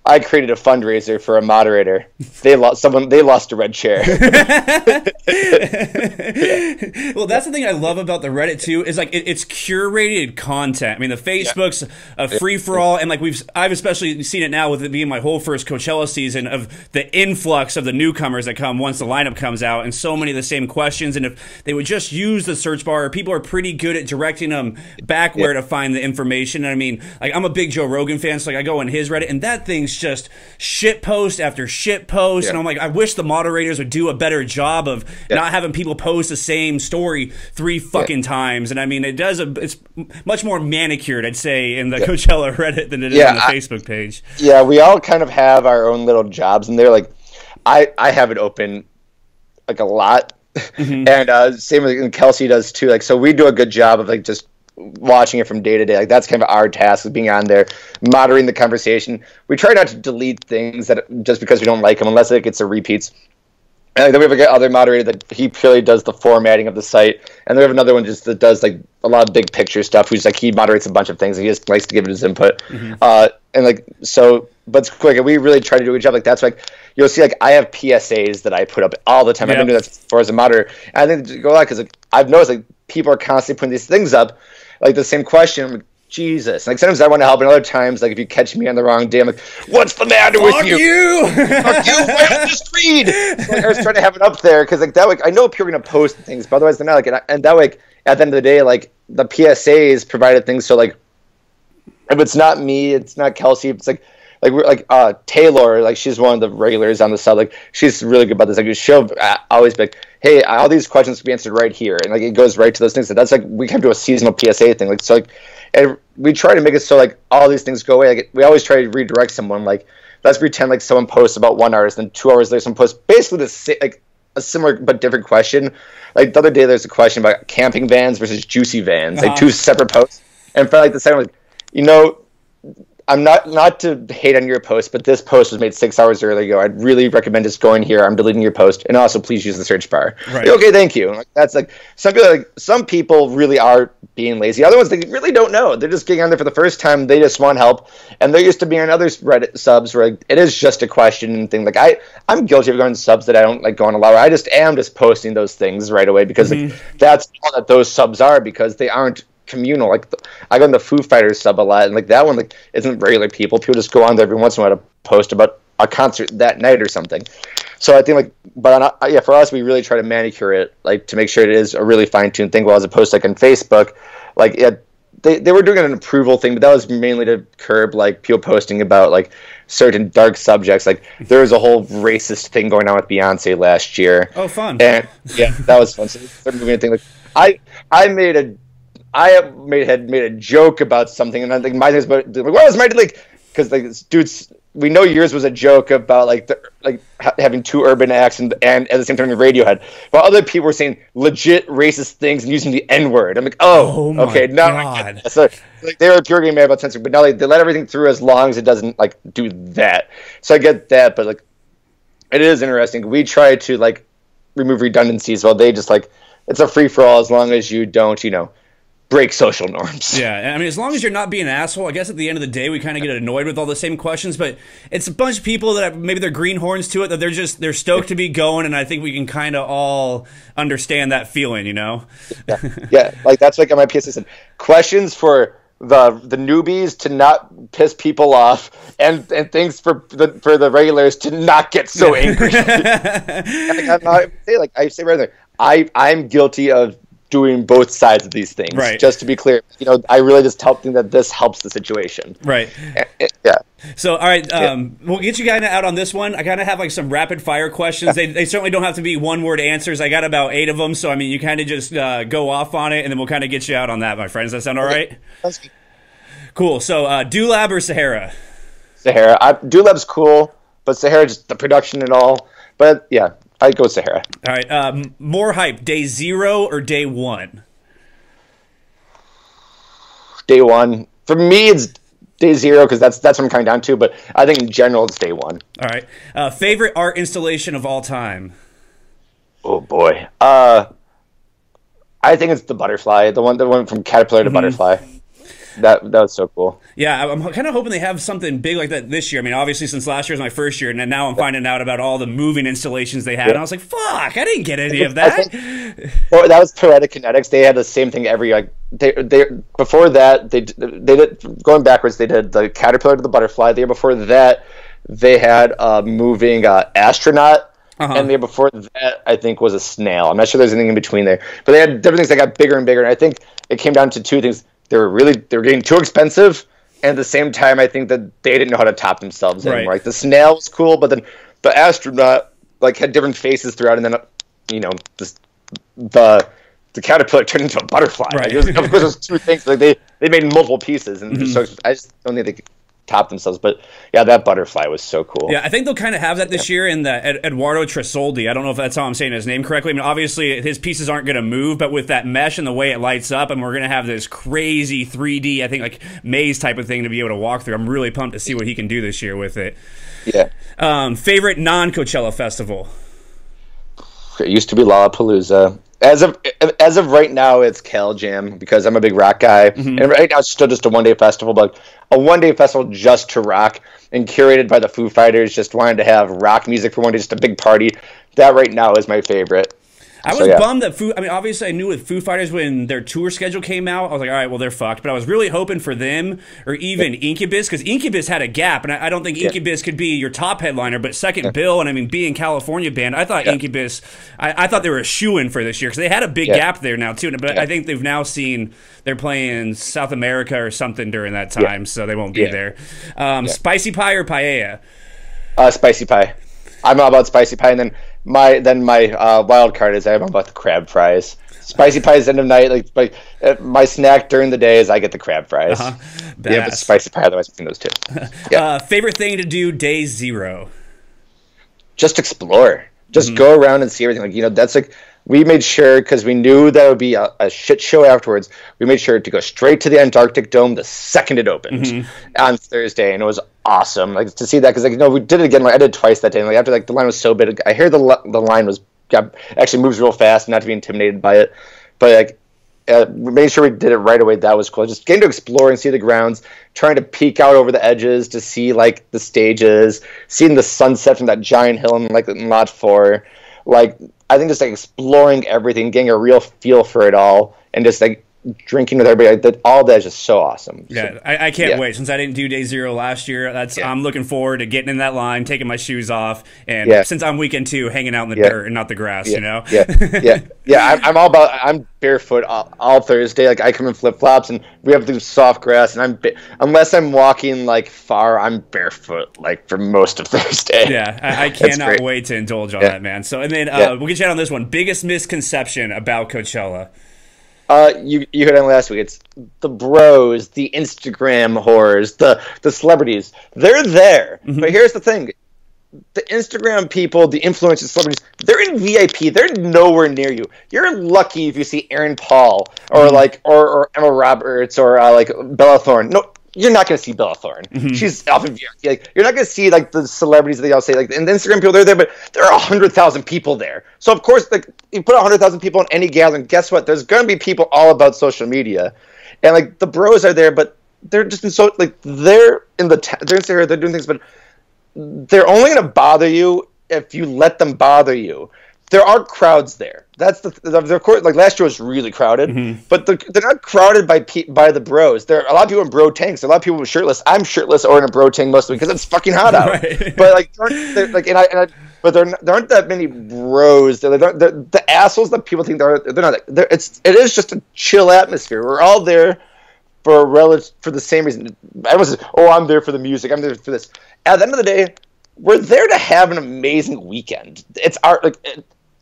I created a fundraiser for a moderator. They lost a red chair. Well, that's the thing I love about the Reddit too, is like it's curated content. I mean, the Facebook's a free for all, and like I've especially seen it now with it being my whole first Coachella season of the influx of the newcomers that come once the lineup comes out, and so many of the same questions. And if they would just use the search bar, people are pretty good at directing them back where to find the information. And I mean, like I'm a big Joe Rogan fan, so like I go on his Reddit, and that thing's just shit post after shit post, and I'm like, I wish the moderators would do a better job of not having people post the same story 3 fucking times. And I mean, it's much more manicured, I'd say, in the Coachella Reddit than it is on the Facebook page. Yeah, we all kind of have our own little jobs, and they're like, I have it open like a lot, and same with Kelsey does too. Like, so we do a good job of like just watching it from day to day. Like that's kind of our task, of being on there, moderating the conversation. We try not to delete things that just because we don't like them, unless like it's a repeats. And then we have other moderator that he purely does the formatting of the site, and then we have another one just that does like a lot of big picture stuff. Who's like he moderates a bunch of things, and he just likes to give it his input. And like so, but it's quick. And we really try to do a good job. Like that's like you'll see. Like I have PSAs that I put up all the time. I've been doing that for as a moderator. And I think to go on because like, I've noticed like people are constantly putting these things up. Like the same question, I'm like, Jesus. Like sometimes I want to help, and other times, like if you catch me on the wrong day, I'm like, what's the matter with you? Fuck you! Why don't you just read? So, like, I was trying to have it up there because like that way I know people are gonna post things, but otherwise they're not. Like and that way at the end of the day, like the PSAs provided things. So like if it's not me, it's not Kelsey. It's like we're like Taylor, like she's one of the regulars on the sub. Like she's really good about this. Like she'll always be like, hey, all these questions can be answered right here, and like it goes right to those things. So that's like we can do a seasonal PSA thing. Like so, like and we try to make it so like all these things go away. Like we always try to redirect someone. Like let's pretend like someone posts about one artist, and 2 hours later someone posts basically the same, like a similar but different question. Like the other day there's a question about camping vans versus juicy vans, like 2 separate posts, and for like the second, like I'm not to hate on your post, but this post was made 6 hours earlier ago. I'd really recommend just going here. I'm deleting your post, and also please use the search bar. Right. Like, okay, thank you. Like, that's like some people really are being lazy. Other ones, they really don't know. They're just getting on there for the first time. They just want help, and they're used to being on other Reddit subs where like, it is just a question and thing. Like I'm guilty of going to subs that I don't like going a lot. I just am just posting those things right away because like, that's all that those subs are, because they aren't communal. Like I go on the Foo Fighters sub a lot, and like that one like isn't regular people. People just go on there every once in a while to post about a concert that night or something. So I think like, but for us, we really try to manicure it, like to make sure it is a really fine-tuned thing. Well, as opposed to like on Facebook, like they were doing an approval thing, but that was mainly to curb like people posting about like certain dark subjects. Like there was a whole racist thing going on with Beyonce last year. Oh, fun! And yeah, that was fun. So they're moving a thing. Like I had made a joke about something, and I think mine was about like, what was my like, because like dudes, we know yours was a joke about like having 2 urban acts and at the same time Radiohead, while other people were saying legit racist things and using the N-word. I'm like, okay, now so like they were pure getting mad about censoring, but now they let everything through as long as it doesn't like do that. So I get that, but like it is interesting. We try to like remove redundancies while they just like it's a free for all as long as you don't break social norms. Yeah, I mean, as long as you're not being an asshole, I guess at the end of the day, we kind of get annoyed with all the same questions, but it's a bunch of people that maybe they're greenhorns to it, that they're stoked to be going, and I think we can kind of all understand that feeling, Yeah, like that's like on my PSA said, questions for the newbies to not piss people off, and things for the regulars to not get so angry. I say right there, I'm guilty of doing both sides of these things. Right. Just to be clear, I really just think that this helps the situation. Right. Yeah. So, all right, we'll get you guys out on this one. I kind of have like some rapid fire questions. They certainly don't have to be 1-word answers. I got about 8 of them. So, I mean, you kind of just go off on it, and then we'll kind of get you out on that, my friends. Does that sound all right? That's good. Cool. So Dulab or Sahara? Sahara. Dulab's cool, but Sahara, just the production and all. But yeah, I'd go Sahara. All right. More hype, day 0 or day 1? Day 1. For me, it's day 0 because that's what I'm coming down to. But I think in general, it's day 1. All right. Favorite art installation of all time? Oh boy. I think it's the butterfly, the one from Caterpillar to Butterfly. That was so cool. Yeah, I'm kind of hoping they have something big like that this year. I mean, obviously, since last year was my first year, and then now I'm finding out about all the moving installations they had, and I was like, "Fuck, I didn't get any of that." Well, that was Poetic Kinetics. They had the same thing every they before that they did, going backwards. They did the Caterpillar to the Butterfly. The year before that, they had a moving astronaut. And the year before that, I think, was a snail. I'm not sure there's anything in between there. But they had different things that got bigger and bigger. And I think it came down to two things. They were getting too expensive. And at the same time, I think that they didn't know how to top themselves anymore. Like the snail was cool, but then the astronaut had different faces throughout. And then, the caterpillar turned into a butterfly. Right. Of course, those two things. They made multiple pieces. And so I just don't think they could top themselves. But yeah, that butterfly was so cool. Yeah, I think they'll kind of have that this year in the Eduardo Tresoldi. I don't know if that's how I'm saying his name correctly. I mean, obviously his pieces aren't going to move, but with that mesh and the way it lights up, and we're going to have this crazy 3D, I think maze type of thing to be able to walk through. I'm really pumped to see what he can do this year with it. Yeah. Favorite non-Coachella festival? It used to be Lollapalooza. As of right now, it's Cal Jam because I'm a big rock guy, and right now it's still just a one-day festival, but a one-day festival just to rock and curated by the Foo Fighters. Just wanted to have rock music for one day, just a big party. That right now is my favorite. I was bummed that obviously I knew with Foo Fighters when their tour schedule came out, I was like, all right, well, they're fucked. But I was really hoping for them or even Incubus, because Incubus had a gap, and I don't think Incubus could be your top headliner, but second bill, and I mean, being California band, I thought Incubus, I thought they were a shoo-in for this year, because they had a big gap there now, too. But I think they've now seen they're playing South America or something during that time, so they won't be there. Spicy pie or paella? Spicy pie. I'm all about spicy pie, and then my wild card is I'm about the crab fries. Spicy pie is end of night. My snack during the day is I get the crab fries. Yeah, but spicy pie otherwise between those two. Favorite thing to do day 0? Just explore. Just go around and see everything. That's we made sure, because we knew that it would be a shit show afterwards, we made sure to go straight to the Antarctic Dome the second it opened on Thursday, and it was awesome. To see that, because we did it again. I did it twice that day. And, after the line was so big, I hear the line actually moves real fast, not to be intimidated by it. But we made sure we did it right away. That was cool. Just getting to explore and see the grounds, trying to peek out over the edges to see the stages, seeing the sunset from that giant hill in Lot 4. I think just exploring everything, getting a real feel for it all, and just drinking with everybody, all that is just so awesome. Yeah, I can't wait. Since I didn't do day 0 last year, I'm looking forward to getting in that line, taking my shoes off, and since I'm weekend 2, hanging out in the dirt and not the grass. I'm barefoot all Thursday. I come in flip flops, and we have the soft grass, and unless I'm walking far, I'm barefoot for most of Thursday. Yeah, I cannot wait to indulge on that, man. So, and then we'll get you out on this one. Biggest misconception about Coachella? You heard on last week. It's the bros, the Instagram whores, the celebrities. They're there. But here's the thing. The Instagram people, the influencers, celebrities, they're in VIP. They're nowhere near you. You're lucky if you see Aaron Paul or or Emma Roberts or Bella Thorne. No, you're not going to see Bella Thorne. She's off in VIP. You're not going to see the celebrities that they all say. And the Instagram people, they're there, but there are 100,000 people there. So of course, you put 100,000 people in any gathering. Guess what? There's going to be people all about social media, and the bros are there, but they're just they're in they're doing things, but they're only going to bother you if you let them bother you. There are crowds there. That's of course. Last year was really crowded, but they're not crowded by the bros. There are a lot of people in bro tanks. A lot of people are shirtless. I'm shirtless or in a bro tank mostly because it's fucking hot out. Right. But but there aren't that many bros. The assholes that people think they're not. It is just a chill atmosphere. We're all there for the same reason. Everyone says, "Oh, I'm there for the music. I'm there for this." At the end of the day, we're there to have an amazing weekend. It's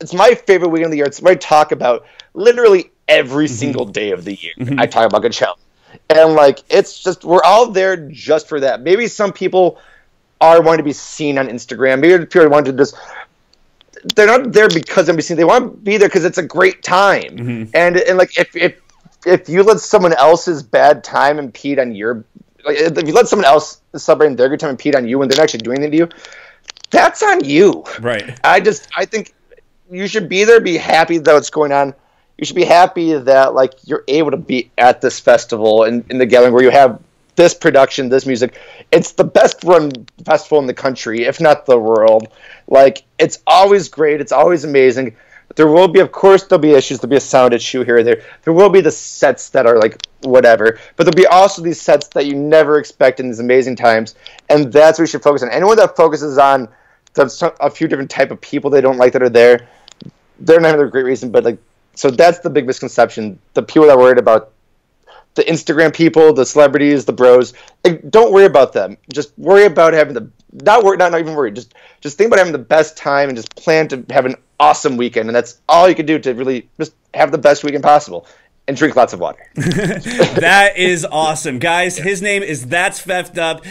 it's my favorite weekend of the year. It's what I talk about literally every single day of the year. I talk about Coachella. And like, it's just, we're all there just for that. Maybe some people are wanting to be seen on Instagram. Maybe people want to just, they're not there because they're seen. They want to be there because it's a great time. And like, if you let someone else's bad time impede on your, like, if you let someone else celebrate their good time impede on you when they're not actually doing anything to you, that's on you. Right. I think you should be there, be happy that what's going on. You should be happy that like you're able to be at this festival and in the gathering where you have this production, this music. It's the best run festival in the country, if not the world. Like, it's always great. It's always amazing. There will be, of course, there'll be issues. There'll be a sound issue here or there. There will be the sets that are like whatever, but there'll be also these sets that you never expect in these amazing times, and that's what we should focus on. Anyone that focuses on a few different type of people they don't like that are there, they're not having a great reason, but like, so that's the big misconception. The people that are worried about the Instagram people, the celebrities, the bros, like, don't worry about them. Just worry about having the not even worry. Just think about having the best time and just plan to have an awesome weekend, and that's all you can do to really just have the best weekend possible. And drink lots of water. That is awesome. Guys, his name is That's Feffed Up.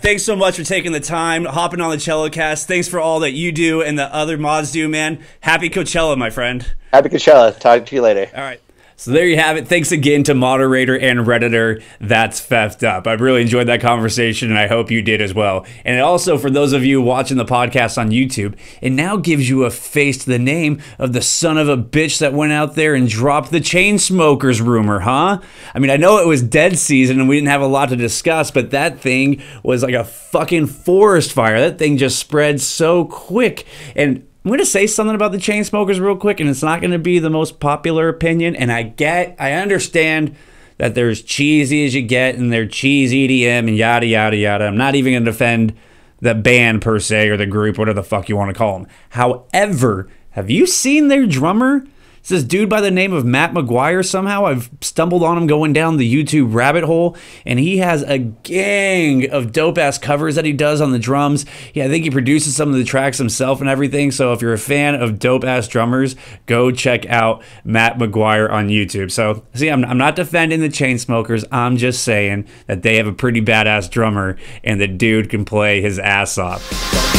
Thanks so much for taking the time, hopping on the Chellacast. Thanks for all that you do and the other mods do, man. Happy Coachella, my friend. Happy Coachella. Talk to you later. All right. So there you have it. Thanks again to moderator and Redditor That's Feffed Up. I really enjoyed that conversation, and I hope you did as well. And also, for those of you watching the podcast on YouTube, it now gives you a face to the name of the son of a bitch that went out there and dropped the Chainsmokers rumor, huh? I mean, I know it was dead season and we didn't have a lot to discuss, but that thing was like a fucking forest fire. That thing just spread so quick. And I'm going to say something about the Chainsmokers real quick, and it's not going to be the most popular opinion, and I understand that they're as cheesy as you get, and they're cheese EDM and yada, yada, yada. I'm not even going to defend the band per se, or the group, whatever the fuck you want to call them. However, have you seen their drummer? It's this dude by the name of Matt McGuire somehow. I've stumbled on him going down the YouTube rabbit hole, and he has a gang of dope-ass covers that he does on the drums. Yeah, I think he produces some of the tracks himself and everything, so if you're a fan of dope-ass drummers, go check out Matt McGuire on YouTube. So, see, I'm not defending the Chainsmokers. I'm just saying that they have a pretty badass drummer, and the dude can play his ass off.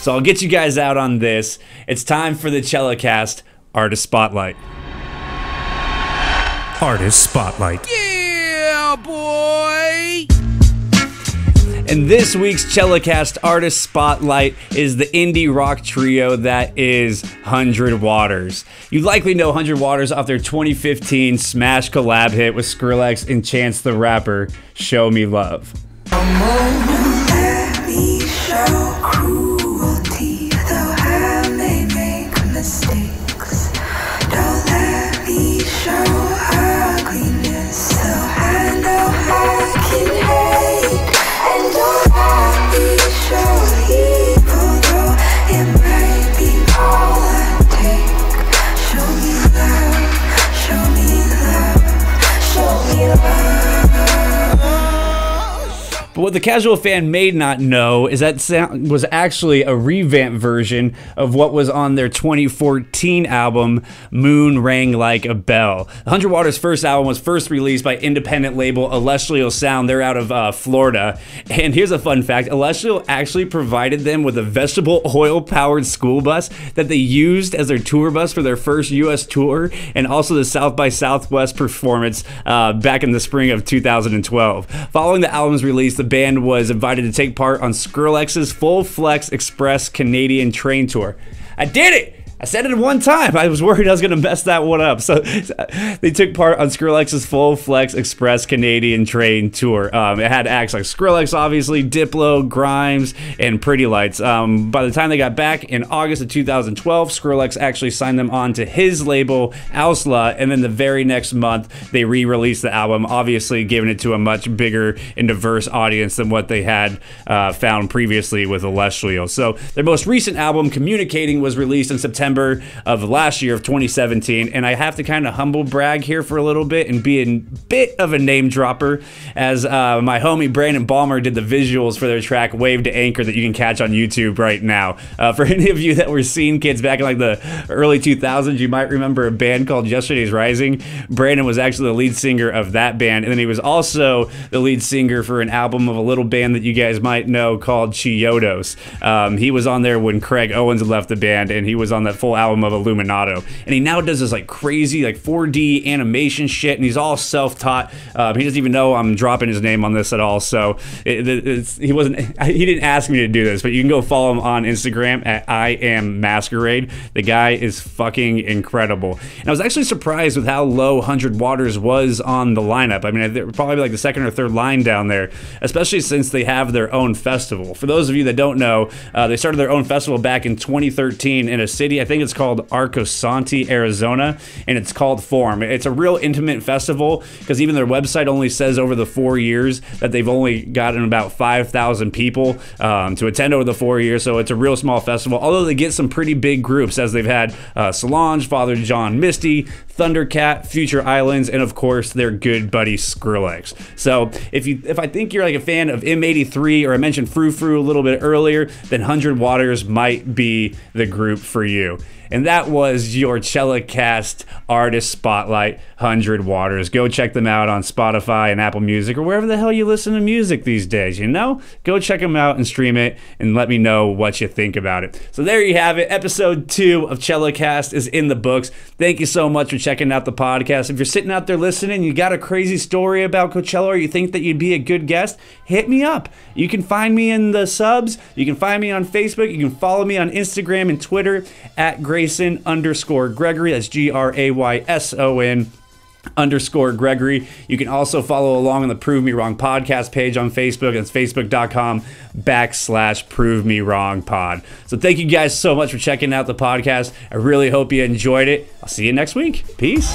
So I'll get you guys out on this. It's time for the Chellacast Artist Spotlight. Artist Spotlight. Yeah, boy! And this week's Chellacast Artist Spotlight is the indie rock trio that is 100 Waters. You likely know 100 Waters off their 2015 smash collab hit with Skrillex and Chance the Rapper, Show Me Love. Let me show cruelty, though I may make mistakes. Don't let me show ugliness, though I know I can hate. And don't let me show evil, though it might be all I take. Show me love, show me love, show me love. But what the casual fan may not know is that sound was actually a revamped version of what was on their 2014 album, Moon Rang Like a Bell. 100 Waters' first album was first released by independent label Celestial Sound. They're out of Florida. And here's a fun fact. Celestial actually provided them with a vegetable oil-powered school bus that they used as their tour bus for their first U.S. tour, and also the South by Southwest performance back in the spring of 2012. Following the album's release, the band was invited to take part on Skrillex's Full Flex Express Canadian Train Tour. I did it! I said it one time. I was worried I was going to mess that one up. So they took part on Skrillex's Full Flex Express Canadian Train Tour. It had acts like Skrillex, obviously, Diplo, Grimes, and Pretty Lights. By the time they got back in August of 2012, Skrillex actually signed them on to his label, Ausla, and then the very next month, they re-released the album, obviously giving it to a much bigger and diverse audience than what they had found previously with Celestial. So their most recent album, Communicating, was released in September December of last year of 2017. And I have to kind of humble brag here for a little bit and be a bit of a name dropper, as my homie Brandon Balmer did the visuals for their track Wave to Anchor that you can catch on YouTube right now. For any of you that were Scene kids back in like the early 2000s, you might remember a band called Yesterday's Rising. Brandon was actually the lead singer of that band, and then he was also the lead singer for an album of a little band that you guys might know called Chiodos. He was on there when Craig Owens had left the band, and he was on that full album of Illuminato. And he now does this like crazy like 4D animation shit, and he's all self-taught. He doesn't even know I'm dropping his name on this at all, so he didn't ask me to do this, but you can go follow him on Instagram at I Am Masquerade. The guy is fucking incredible. And I was actually surprised with how low 100 Waters was on the lineup. I mean, they're probably like the second or third line down there, especially since they have their own festival. For those of you that don't know, they started their own festival back in 2013 in a city, I think it's called Arcosanti, Arizona, and it's called Form. It's a real intimate festival because even their website only says over the 4 years that they've only gotten about 5,000 people to attend over the 4 years, so it's a real small festival, although they get some pretty big groups, as they've had Solange, Father John Misty, Thundercat, Future Islands, and of course their good buddy Skrillex. So if I think you're like a fan of M83, or I mentioned Frou Frou a little bit earlier, then 100 Waters might be the group for you. And that was your Chellacast Artist Spotlight, 100 Waters. Go check them out on Spotify and Apple Music, or wherever the hell you listen to music these days, you know? Go check them out and stream it, and let me know what you think about it. So there you have it. Episode 2 of Chellacast is in the books. Thank you so much for checking out the podcast. If you're sitting out there listening, you got a crazy story about Coachella, or you think that you'd be a good guest, hit me up. You can find me in the subs. You can find me on Facebook. You can follow me on Instagram and Twitter at Grayson_Gregory. That's Grayson_Gregory. You can also follow along on the Prove Me Wrong podcast page on Facebook. It's facebook.com/Prove Me Wrong Pod. So thank you guys so much for checking out the podcast. I really hope you enjoyed it. I'll see you next week. Peace.